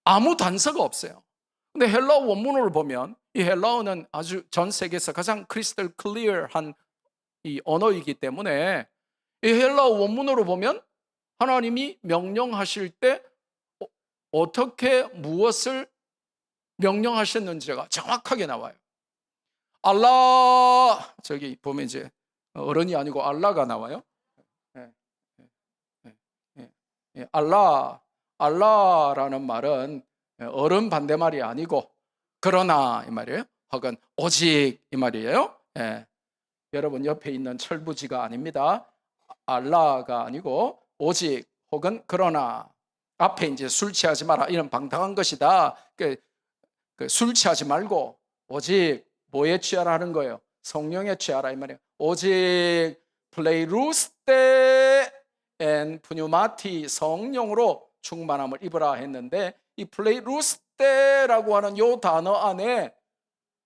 아무 단서가 없어요. 근데 헬라어 원문을 보면, 이 헬라어는 아주 전 세계에서 가장 크리스탈 클리어한 이 언어이기 때문에, 이 헬라어 원문으로 보면 하나님이 명령하실 때 어떻게 무엇을 명령하셨는지가 정확하게 나와요. 알라, 저기 보면 이제 어른이 아니고 알라가 나와요. 알라라는 말은 어른 반대말이 아니고 그러나 이 말이에요. 혹은 오직 이 말이에요. 여러분 옆에 있는 철부지가 아닙니다. 알라가 아니고 오직 혹은 그러나, 앞에 이제 술 취하지 마라 이런 방탕한 것이다. 술 취하지 말고 오직 뭐에 취하라 하는 거예요? 성령에 취하라 이 말이에요. 오직 플레이루스테 앤 푸뉴마티, 성령으로 충만함을 입으라 했는데, 이 플레이루스테라고 하는 이 단어 안에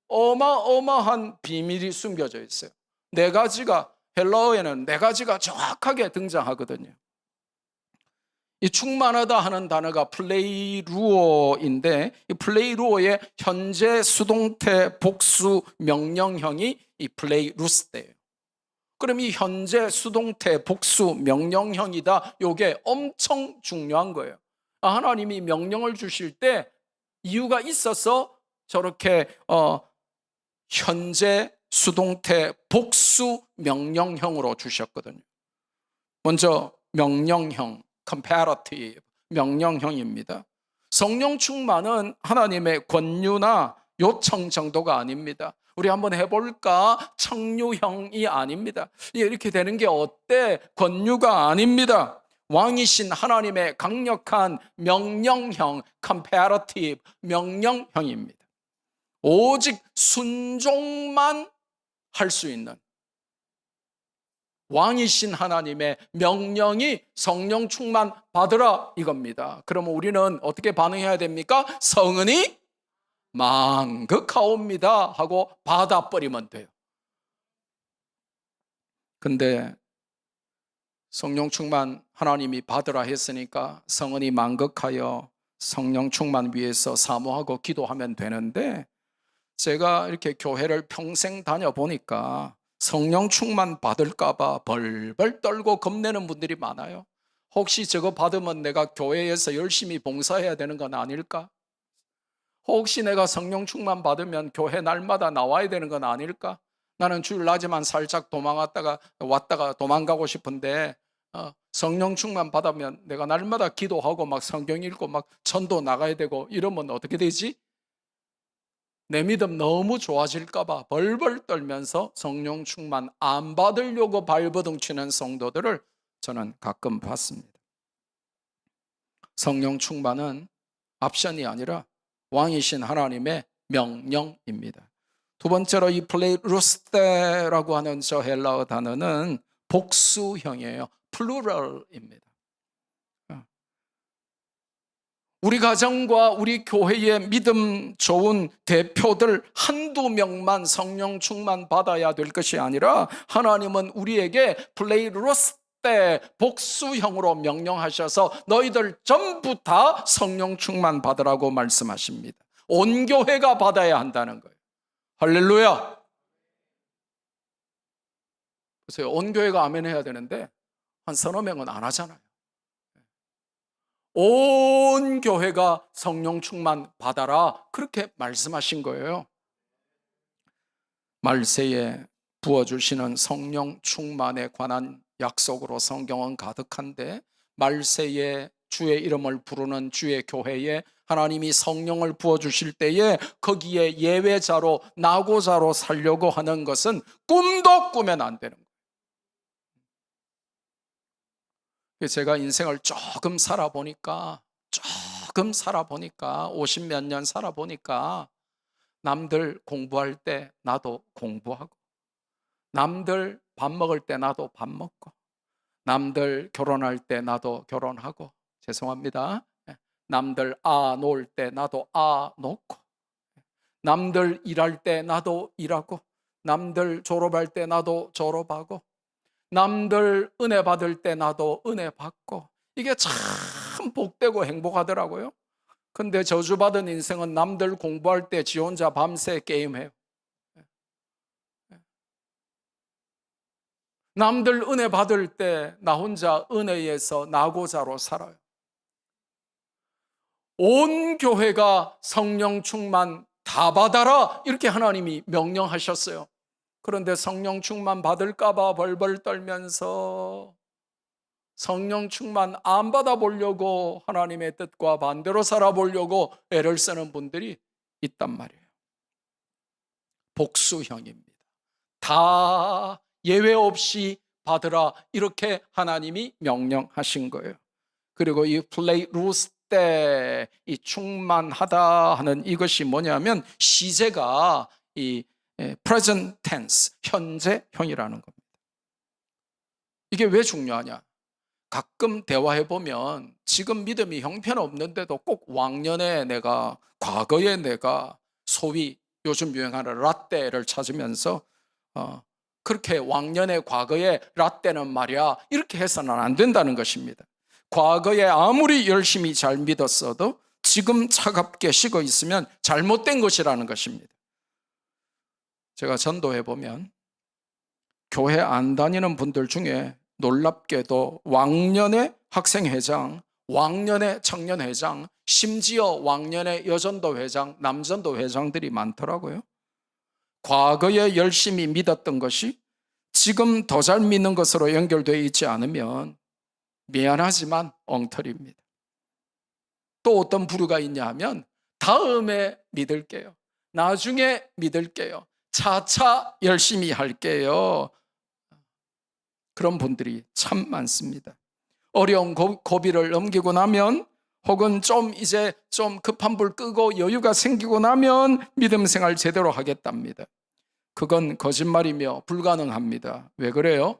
어마어마한 비밀이 숨겨져 있어요. 4가지가, 헬라어에는 4가지가 정확하게 등장하거든요. 이 충만하다 하는 단어가 플레이루어인데, 이 플레이루어의 현재 수동태 복수 명령형이 이 플레이루스테예요. 그럼 이 현재 수동태 복수 명령형이다, 이게 엄청 중요한 거예요. 하나님이 명령을 주실 때 이유가 있어서 저렇게 현재 수동태 복수 명령형으로 주셨거든요. 먼저 명령형, comparative 명령형입니다. 성령 충만은 하나님의 권유나 요청 정도가 아닙니다. 우리 한번 해볼까? 청유형이 아닙니다. 이렇게 되는 게 어때? 권유가 아닙니다. 왕이신 하나님의 강력한 명령형, comparative 명령형입니다. 오직 순종만 할 수 있는 왕이신 하나님의 명령이 성령 충만 받으라 이겁니다. 그러면 우리는 어떻게 반응해야 됩니까? 성은이 만극하옵니다 하고 받아버리면 돼요. 근데 성령 충만 하나님이 받으라 했으니까 성은이 만극하여 성령 충만 위해서 사모하고 기도하면 되는데, 제가 이렇게 교회를 평생 다녀보니까 성령 충만 받을까 봐 벌벌 떨고 겁내는 분들이 많아요. 혹시 저거 받으면 내가 교회에서 열심히 봉사해야 되는 건 아닐까? 혹시 내가 성령 충만 받으면 교회 날마다 나와야 되는 건 아닐까? 나는 주일 낮에만 살짝 왔다가 도망가고 싶은데 성령 충만 받으면 내가 날마다 기도하고 막 성경 읽고 막 전도 나가야 되고 이러면 어떻게 되지? 내 믿음 너무 좋아질까 봐 벌벌 떨면서 성령 충만 안 받으려고 발버둥 치는 성도들을 저는 가끔 봤습니다. 성령 충만은 옵션이 아니라 왕이신 하나님의 명령입니다. 두 번째로 이 플레이루스테라고 하는 저 헬라어 단어는 복수형이에요. 플루럴입니다. 우리 가정과 우리 교회의 믿음 좋은 대표들 한두 명만 성령 충만 받아야 될 것이 아니라 하나님은 우리에게 플레이루스테 복수형으로 명령하셔서 너희들 전부 다 성령 충만 받으라고 말씀하십니다. 온 교회가 받아야 한다는 거예요. 할렐루야. 보세요. 온 교회가 아멘 해야 되는데 한 서너 명은 안 하잖아요. 온 교회가 성령 충만 받아라 그렇게 말씀하신 거예요. 말세에 부어주시는 성령 충만에 관한 약속으로 성경은 가득한데 말세에 주의 이름을 부르는 주의 교회에 하나님이 성령을 부어주실 때에 거기에 예외자로 나고자로 살려고 하는 것은 꿈도 꾸면 안 되는 거예요. 제가 인생을 조금 살아보니까 50몇 년 살아보니까 남들 공부할 때 나도 공부하고 남들 밥 먹을 때 나도 밥 먹고 남들 결혼할 때 나도 결혼하고 죄송합니다. 남들 놀 때 나도 놓고 남들 일할 때 나도 일하고 남들 졸업할 때 나도 졸업하고 남들 은혜 받을 때 나도 은혜 받고 이게 참 복되고 행복하더라고요. 근데 저주받은 인생은 남들 공부할 때 지 혼자 밤새 게임해요. 남들 은혜 받을 때 나 혼자 은혜에서 나고자로 살아요. 온 교회가 성령 충만 다 받아라 이렇게 하나님이 명령하셨어요. 그런데 성령 충만 받을까 봐 벌벌 떨면서 성령 충만 안 받아보려고 하나님의 뜻과 반대로 살아보려고 애를 쓰는 분들이 있단 말이에요. 복수형입니다. 다 예외 없이 받으라 이렇게 하나님이 명령하신 거예요. 그리고 이 플레이루스테 이 충만하다 하는 이것이 뭐냐면 시제가 이 present tense 현재형이라는 겁니다. 이게 왜 중요하냐? 가끔 대화해보면 지금 믿음이 형편없는데도 꼭 왕년에 내가 과거에 내가 소위 요즘 유행하는 라떼를 찾으면서 그렇게 왕년의 과거에 라떼는 말이야 이렇게 해서는 안 된다는 것입니다. 과거에 아무리 열심히 잘 믿었어도 지금 차갑게 식어 있으면 잘못된 것이라는 것입니다. 제가 전도해보면 교회 안 다니는 분들 중에 놀랍게도 왕년의 학생회장, 왕년의 청년회장, 심지어 왕년의 여전도 회장, 남전도 회장들이 많더라고요. 과거에 열심히 믿었던 것이 지금 더 잘 믿는 것으로 연결되어 있지 않으면 미안하지만 엉터리입니다. 또 어떤 부류가 있냐 하면 다음에 믿을게요. 나중에 믿을게요. 차차 열심히 할게요. 그런 분들이 참 많습니다. 어려운 고비를 넘기고 나면 혹은 이제 좀 급한 불 끄고 여유가 생기고 나면 믿음 생활 제대로 하겠답니다. 그건 거짓말이며 불가능합니다. 왜 그래요?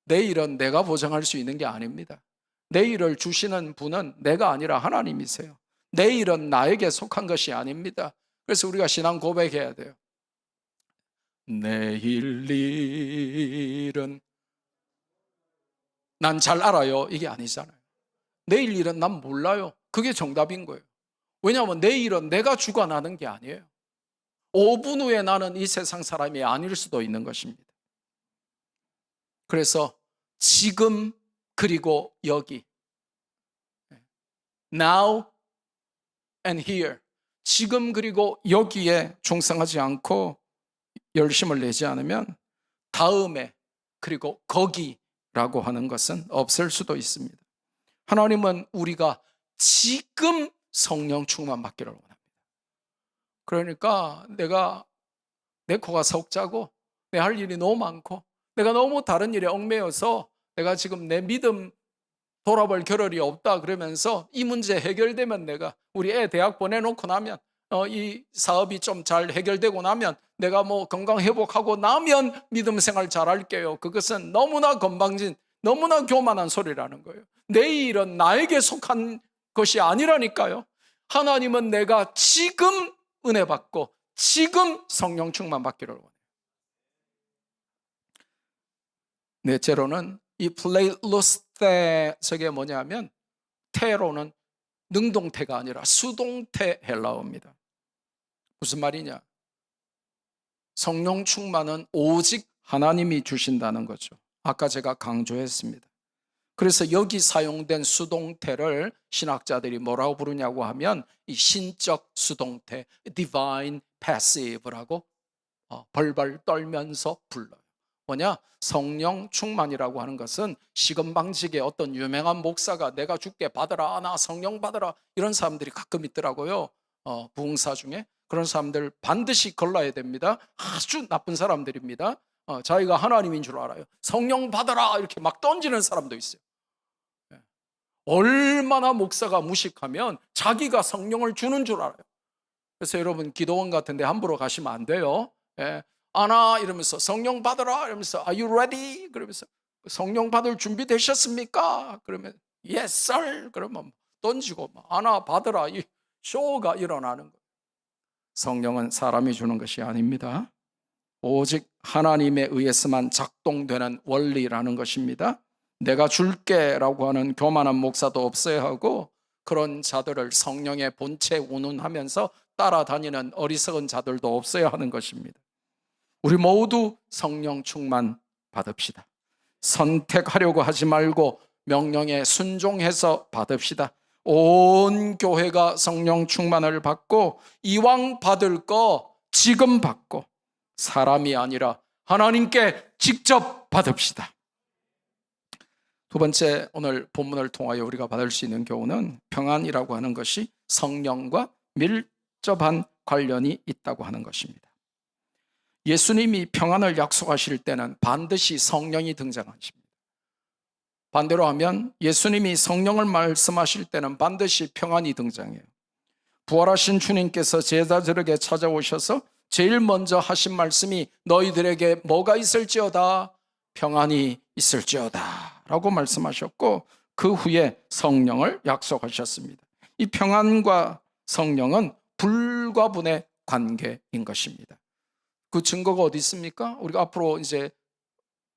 내일은 내가 보장할 수 있는 게 아닙니다. 내일을 주시는 분은 내가 아니라 하나님이세요. 내일은 나에게 속한 것이 아닙니다. 그래서 우리가 신앙 고백해야 돼요. 내일 일은 난 잘 알아요. 이게 아니잖아요. 내일 일은 난 몰라요. 그게 정답인 거예요. 왜냐하면 내일은 내가 주관하는 게 아니에요. 5분 후에 나는 이 세상 사람이 아닐 수도 있는 것입니다. 그래서 지금 그리고 여기, now and here, 지금 그리고 여기에 충성하지 않고 열심을 내지 않으면 다음에 그리고 거기라고 하는 것은 없을 수도 있습니다. 하나님은 우리가 지금 성령 충만 받기를 원합니다. 그러니까 내 코가 석자고 내 할 일이 너무 많고 내가 너무 다른 일에 얽매여서 내가 지금 내 믿음 돌아볼 겨를이 없다 그러면서 이 문제 해결되면 내가 우리 애 대학 보내놓고 나면 이 사업이 좀 잘 해결되고 나면 내가 뭐 건강 회복하고 나면 믿음 생활 잘할게요. 그것은 너무나 건방진, 너무나 교만한 소리라는 거예요. 내 일은 나에게 속한 것이 아니라니까요. 하나님은 내가 지금 은혜 받고 지금 성령 충만 받기를 원해요. 넷째로는 이 플레이루스테, 저게 뭐냐면 태로는 능동태가 아니라 수동태 헬라어입니다. 무슨 말이냐? 성령 충만은 오직 하나님이 주신다는 거죠. 아까 제가 강조했습니다. 그래서 여기 사용된 수동태를 신학자들이 뭐라고 부르냐고 하면 이 신적 수동태, divine passive라고 벌벌 떨면서 불러요. 뭐냐? 성령 충만이라고 하는 것은 시금방직의 어떤 유명한 목사가 내가 죽게 받으라, 나 성령 받으라, 이런 사람들이 가끔 있더라고요. 부흥사 중에. 그런 사람들 반드시 걸러야 됩니다. 아주 나쁜 사람들입니다. 자기가 하나님인 줄 알아요. 성령 받아라 이렇게 막 던지는 사람도 있어요. 얼마나 목사가 무식하면 자기가 성령을 주는 줄 알아요. 그래서 여러분 기도원 같은 데 함부로 가시면 안 돼요. 아나 이러면서 성령 받아라 이러면서 Are you ready? 그러면서 성령 받을 준비 되셨습니까? 그러면 Yes sir. 그러면 던지고 아나 받으라, 이 쇼가 일어나는 거예요. 성령은 사람이 주는 것이 아닙니다. 오직 하나님에 의해서만 작동되는 원리라는 것입니다. 내가 줄게 라고 하는 교만한 목사도 없어야 하고, 그런 자들을 성령의 본체 운운하면서 따라다니는 어리석은 자들도 없어야 하는 것입니다. 우리 모두 성령 충만 받읍시다. 선택하려고 하지 말고 명령에 순종해서 받읍시다. 온 교회가 성령 충만을 받고 이왕 받을 거 지금 받고 사람이 아니라 하나님께 직접 받읍시다. 두 번째, 오늘 본문을 통하여 우리가 받을 수 있는 교훈은 평안이라고 하는 것이 성령과 밀접한 관련이 있다고 하는 것입니다. 예수님이 평안을 약속하실 때는 반드시 성령이 등장하십니다. 반대로 하면 예수님이 성령을 말씀하실 때는 반드시 평안이 등장해요. 부활하신 주님께서 제자들에게 찾아오셔서 제일 먼저 하신 말씀이 너희들에게 뭐가 있을지어다? 평안이 있을지어다 라고 말씀하셨고, 그 후에 성령을 약속하셨습니다. 이 평안과 성령은 불과 분의 관계인 것입니다. 그 증거가 어디 있습니까? 우리가 앞으로 이제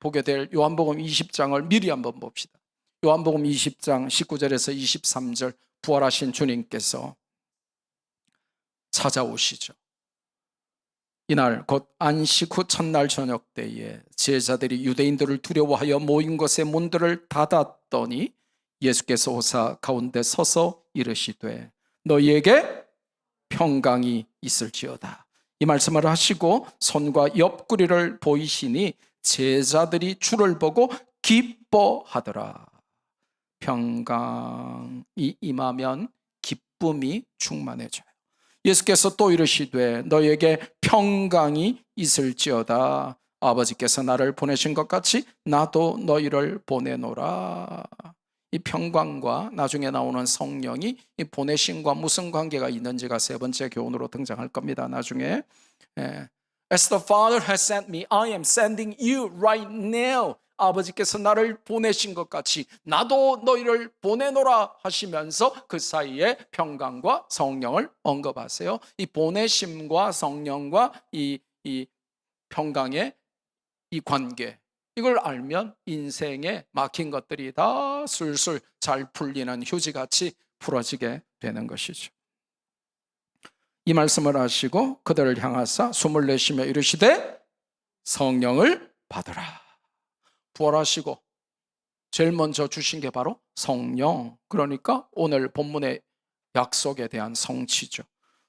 보게 될 요한복음 20장을 미리 한번 봅시다. 요한복음 20장 19절에서 23절, 부활하신 주님께서 찾아오시죠. 이날 곧 안식 후 첫날 저녁 때에 제자들이 유대인들을 두려워하여 모인 곳의 문들을 닫았더니 예수께서 오사 가운데 서서 이르시되 너희에게 평강이 있을지어다. 이 말씀을 하시고 손과 옆구리를 보이시니 제자들이 주를 보고 기뻐하더라. 평강이 임하면 기쁨이 충만해져요. 예수께서 또 이르시되 너희에게 평강이 있을지어다. 아버지께서 나를 보내신 것 같이 나도 너희를 보내노라. 이 평강과 나중에 나오는 성령이 이 보내심과 무슨 관계가 있는지가 세 번째 교훈으로 등장할 겁니다. 나중에 As the Father has sent me, I am sending you right now. 아버지께서 나를 보내신 것 같이 나도 너희를 보내노라 하시면서 그 사이에 평강과 성령을 언급하세요. 이 보내심과 성령과 이 평강의 이 관계, 이걸 알면 인생에 막힌 것들이 다 술술 잘 풀리는 휴지같이 풀어지게 되는 것이죠. 이 말씀을 하시고 그들을 향하사 숨을 내쉬며 이르시되 성령을 받으라. 부활하시고 제일 먼저 주신 게 바로 성령. 그러니까 오늘 본문의 약속에 대한 성취죠.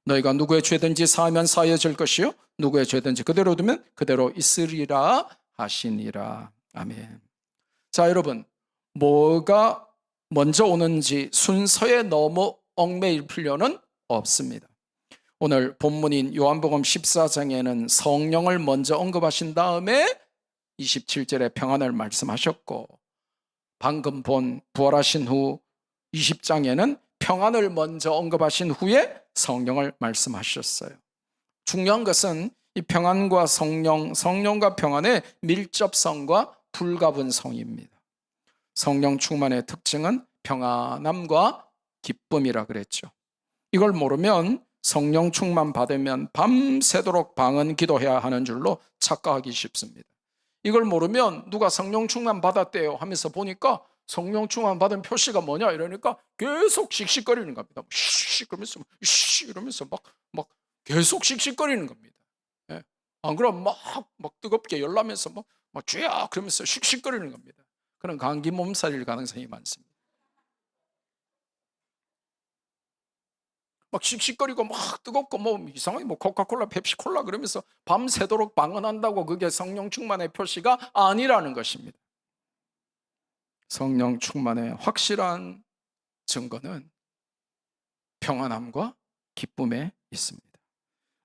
너희가 누구의 죄든지 사하면 사해질 것이요 누구의 죄든지 그대로 두면 그대로 있으리라 하시니라. 아멘. 자, 여러분, 뭐가 먼저 오는지 순서에 너무 얽매일 필요는 없습니다. 오늘 본문인 요한복음 14장에는 성령을 먼저 언급하신 다음에 27절에 평안을 말씀하셨고, 방금 본 부활하신 후 20장에는 평안을 먼저 언급하신 후에 성령을 말씀하셨어요. 중요한 것은 이 평안과 성령과 평안의 밀접성과 불가분성입니다. 성령 충만의 특징은 평안함과 기쁨이라 그랬죠. 이걸 모르면 성령 충만 받으면 밤새도록 방언 기도해야 하는 줄로 착각하기 쉽습니다. 이걸 모르면 누가 성령 충만 받았대요 하면서 보니까 성령 충만 받은 표시가 뭐냐 이러니까 계속 씩씩거리는 겁니다. 씩 그러면서 이러면서 막 계속 씩씩거리는 겁니다. 예. 안 그러면 막 뜨겁게 열나면서 막 쥐야 그러면서 씩씩거리는 겁니다. 그런 감기 몸살일 가능성이 많습니다. 막 씩씩거리고 막 뜨겁고 이상하게 코카콜라 펩시콜라 그러면서 밤새도록 방언한다고 그게 성령 충만의 표시가 아니라는 것입니다. 성령 충만의 확실한 증거는 평안함과 기쁨에 있습니다.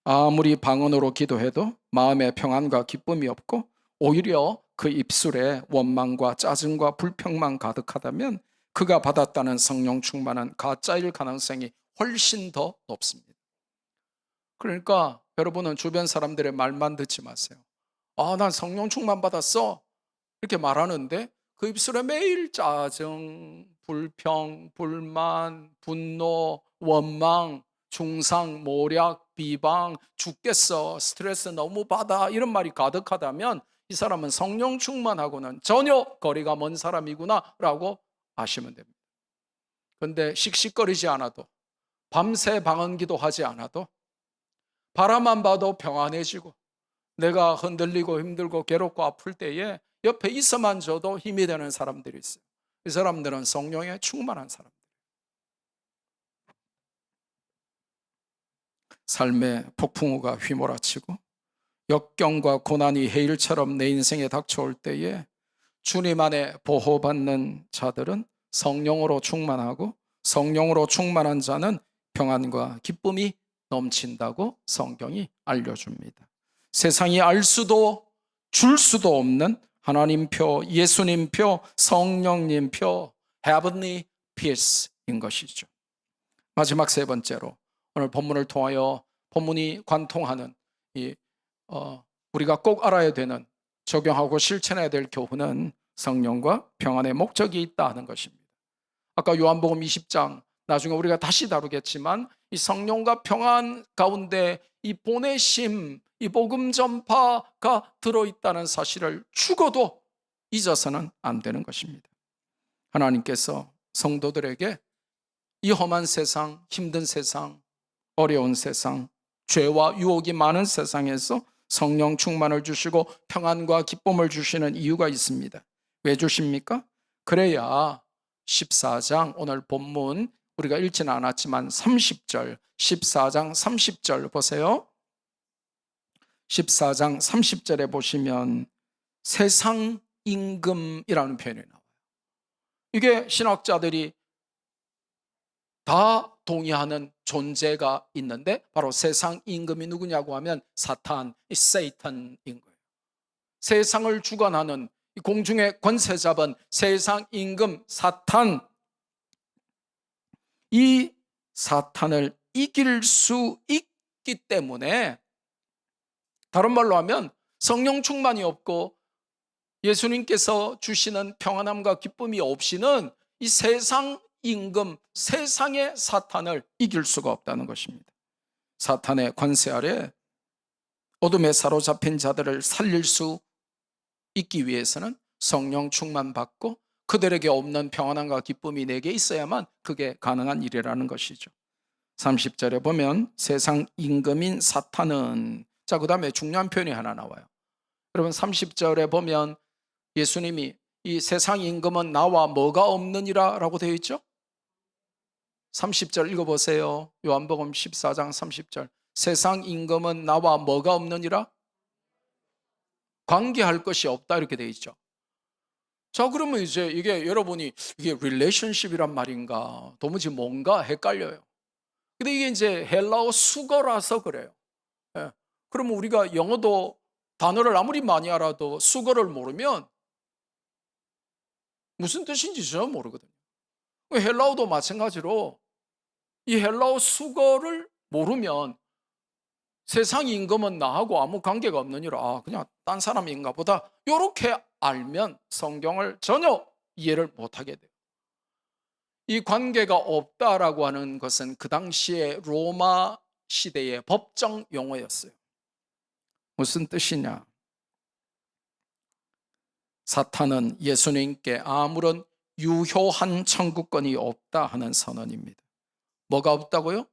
아무리 방언으로 기도해도 마음에 평안과 기쁨이 없고 오히려 그 입술에 원망과 짜증과 불평만 가득하다면 그가 받았다는 성령 충만은 가짜일 가능성이 훨씬 더 높습니다. 그러니까 여러분은 주변 사람들의 말만 듣지 마세요. 난 성령 충만 받았어 이렇게 말하는데 그 입술에 매일 짜증, 불평, 불만, 분노, 원망, 중상, 모략, 비방, 죽겠어, 스트레스 너무 받아 이런 말이 가득하다면 이 사람은 성령 충만하고는 전혀 거리가 먼 사람이구나 라고 아시면 됩니다. 그런데 씩씩거리지 않아도 밤새 방언기도 하지 않아도 바라만 봐도 평안해지고 내가 흔들리고 힘들고 괴롭고 아플 때에 옆에 있어만 줘도 힘이 되는 사람들이 있어요. 이 사람들은 성령에 충만한 사람들. 삶의 폭풍우가 휘몰아치고 역경과 고난이 해일처럼 내 인생에 닥쳐올 때에 주님 안에 보호받는 자들은 성령으로 충만하고 성령으로 충만한 자는 평안과 기쁨이 넘친다고 성경이 알려줍니다. 세상이 알 수도 줄 수도 없는 하나님표, 예수님표, 성령님표 Heavenly Peace인 것이죠. 마지막 세 번째로 오늘 본문을 통하여 본문이 관통하는 우리가 꼭 알아야 되는 적용하고 실천해야 될 교훈은 성령과 평안의 목적이 있다 하는 것입니다. 아까 요한복음 20장 나중에 우리가 다시 다루겠지만 이 성령과 평안 가운데 이 보내심, 이 복음 전파가 들어있다는 사실을 죽어도 잊어서는 안 되는 것입니다. 하나님께서 성도들에게 이 험한 세상, 힘든 세상, 어려운 세상, 죄와 유혹이 많은 세상에서 성령 충만을 주시고 평안과 기쁨을 주시는 이유가 있습니다. 왜 주십니까? 그래야 14장 오늘 본문 우리가 읽지는 않았지만 30절 14장 30절 보세요. 14장 30절에 보시면 세상 임금이라는 표현이 나와요. 이게 신학자들이 다 동의하는 존재가 있는데 바로 세상 임금이 누구냐고 하면 사탄, 세이탄인 거예요. 세상을 주관하는 공중의 권세 잡은 세상 임금 사탄, 이 사탄을 이길 수 있기 때문에 다른 말로 하면 성령 충만이 없고 예수님께서 주시는 평안함과 기쁨이 없이는 이 세상 임금, 세상의 사탄을 이길 수가 없다는 것입니다. 사탄의 관세 아래 어둠에 사로잡힌 자들을 살릴 수 있기 위해서는 성령 충만 받고 그들에게 없는 평안함과 기쁨이 내게 있어야만 그게 가능한 일이라는 것이죠. 30절에 보면 세상 임금인 사탄은 자, 그 다음에 중요한 표현이 하나 나와요. 여러분 30절에 보면 예수님이 이 세상 임금은 나와 뭐가 없느니라 라고 되어 있죠? 30절 읽어보세요. 요한복음 14장 30절. 세상 임금은 나와 뭐가 없느니라? 관계할 것이 없다 이렇게 되어 있죠. 자, 그러면 이제 이게 여러분이 이게 relationship이란 말인가 도무지 뭔가 헷갈려요. 근데 이게 이제 헬라어 수거라서 그래요. 예. 그러면 우리가 영어도 단어를 아무리 많이 알아도 수거를 모르면 무슨 뜻인지 전혀 모르거든요. 헬라어도 마찬가지로 이 헬라어 수거를 모르면 세상 임금은 나하고 아무 관계가 없느니라, 그냥 딴 사람인가 보다, 이렇게 알면 성경을 전혀 이해를 못하게 돼요. 이 관계가 없다라고 하는 것은 그 당시에 로마 시대의 법정 용어였어요. 무슨 뜻이냐? 사탄은 예수님께 아무런 유효한 청구권이 없다 하는 선언입니다. 뭐가 없다고요?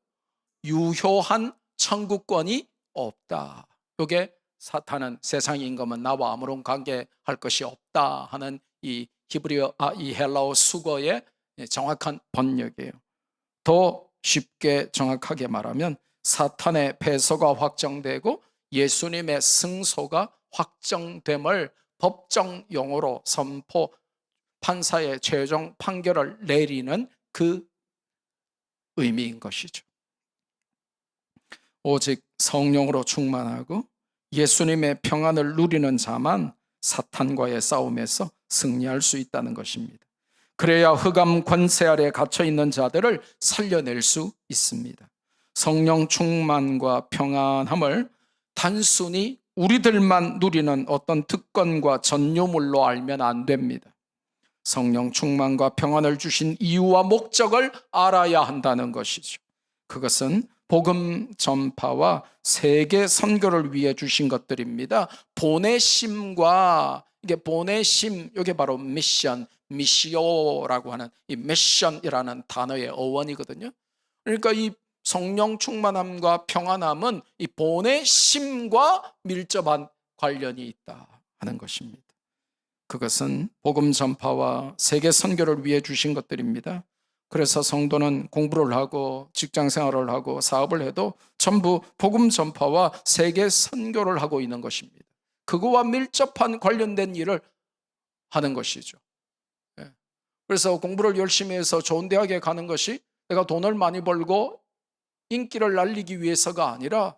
유효한 청구권이 없다. 이게 사탄은 세상 임금은 나와 아무런 관계할 것이 없다 하는 이 헬라어 수거의 정확한 번역이에요. 더 쉽게 정확하게 말하면 사탄의 패소가 확정되고 예수님의 승소가 확정됨을 법정 용어로 선포, 판사의 최종 판결을 내리는 그 의미인 것이죠. 오직 성령으로 충만하고 예수님의 평안을 누리는 자만 사탄과의 싸움에서 승리할 수 있다는 것입니다. 그래야 흑암 권세 아래 갇혀 있는 자들을 살려낼 수 있습니다. 성령 충만과 평안함을 단순히 우리들만 누리는 어떤 특권과 전유물로 알면 안 됩니다. 성령 충만과 평안을 주신 이유와 목적을 알아야 한다는 것이죠. 그것은 복음 전파와 세계 선교를 위해 주신 것들입니다. 보내심과, 이게 보내심, 이게 바로 미션, 미시오라고 하는 이 미션이라는 단어의 어원이거든요. 그러니까 이 성령 충만함과 평안함은 이 보내심과 밀접한 관련이 있다 하는 것입니다. 그것은 복음 전파와 세계 선교를 위해 주신 것들입니다. 그래서 성도는 공부를 하고 직장 생활을 하고 사업을 해도 전부 복음 전파와 세계 선교를 하고 있는 것입니다. 그거와 밀접한 관련된 일을 하는 것이죠. 그래서 공부를 열심히 해서 좋은 대학에 가는 것이 내가 돈을 많이 벌고 인기를 날리기 위해서가 아니라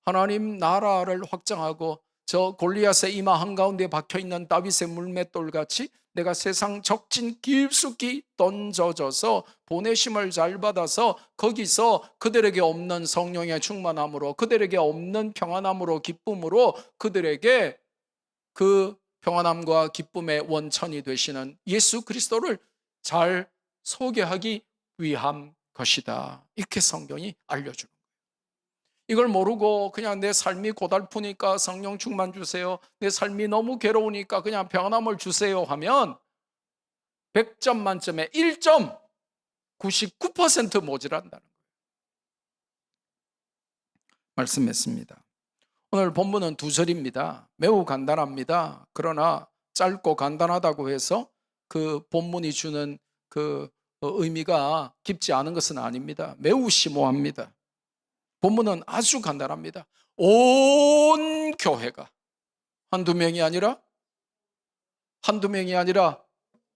하나님 나라를 확장하고 저 골리앗의 이마 한가운데 박혀있는 다윗의 물맷돌같이 내가 세상 적진 깊숙이 던져져서 보내심을 잘 받아서 거기서 그들에게 없는 성령의 충만함으로, 그들에게 없는 평안함으로, 기쁨으로 그들에게 그 평안함과 기쁨의 원천이 되시는 예수 그리스도를 잘 소개하기 위한 것이다. 이렇게 성경이 알려주는 거예요. 이걸 모르고 그냥 내 삶이 고달프니까 성령 충만 주세요, 내 삶이 너무 괴로우니까 그냥 평안함을 주세요 하면 100점 만점에 1점, 99% 모자란다는 거예요. 말씀했습니다. 오늘 본문은 2절입니다. 매우 간단합니다. 그러나 짧고 간단하다고 해서 그 본문이 주는 그 의미가 깊지 않은 것은 아닙니다. 매우 심오합니다. 본문은 아주 간단합니다. 온 교회가 한두 명이 아니라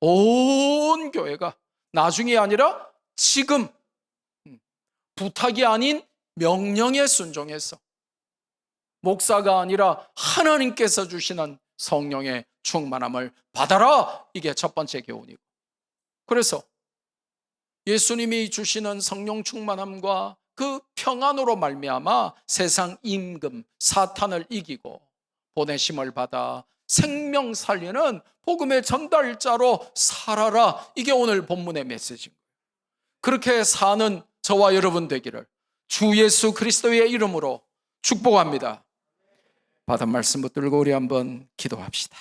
온 교회가, 나중이 아니라 지금, 부탁이 아닌 명령에 순종해서, 목사가 아니라 하나님께서 주시는 성령의 충만함을 받아라. 이게 첫 번째 교훈이고, 그래서 예수님이 주시는 성령 충만함과 그 평안으로 말미암아 세상 임금 사탄을 이기고 보내심을 받아 생명 살리는 복음의 전달자로 살아라. 이게 오늘 본문의 메시지인 거예요. 그렇게 사는 저와 여러분 되기를 주 예수 그리스도의 이름으로 축복합니다. 받은 말씀 붙들고 우리 한번 기도합시다.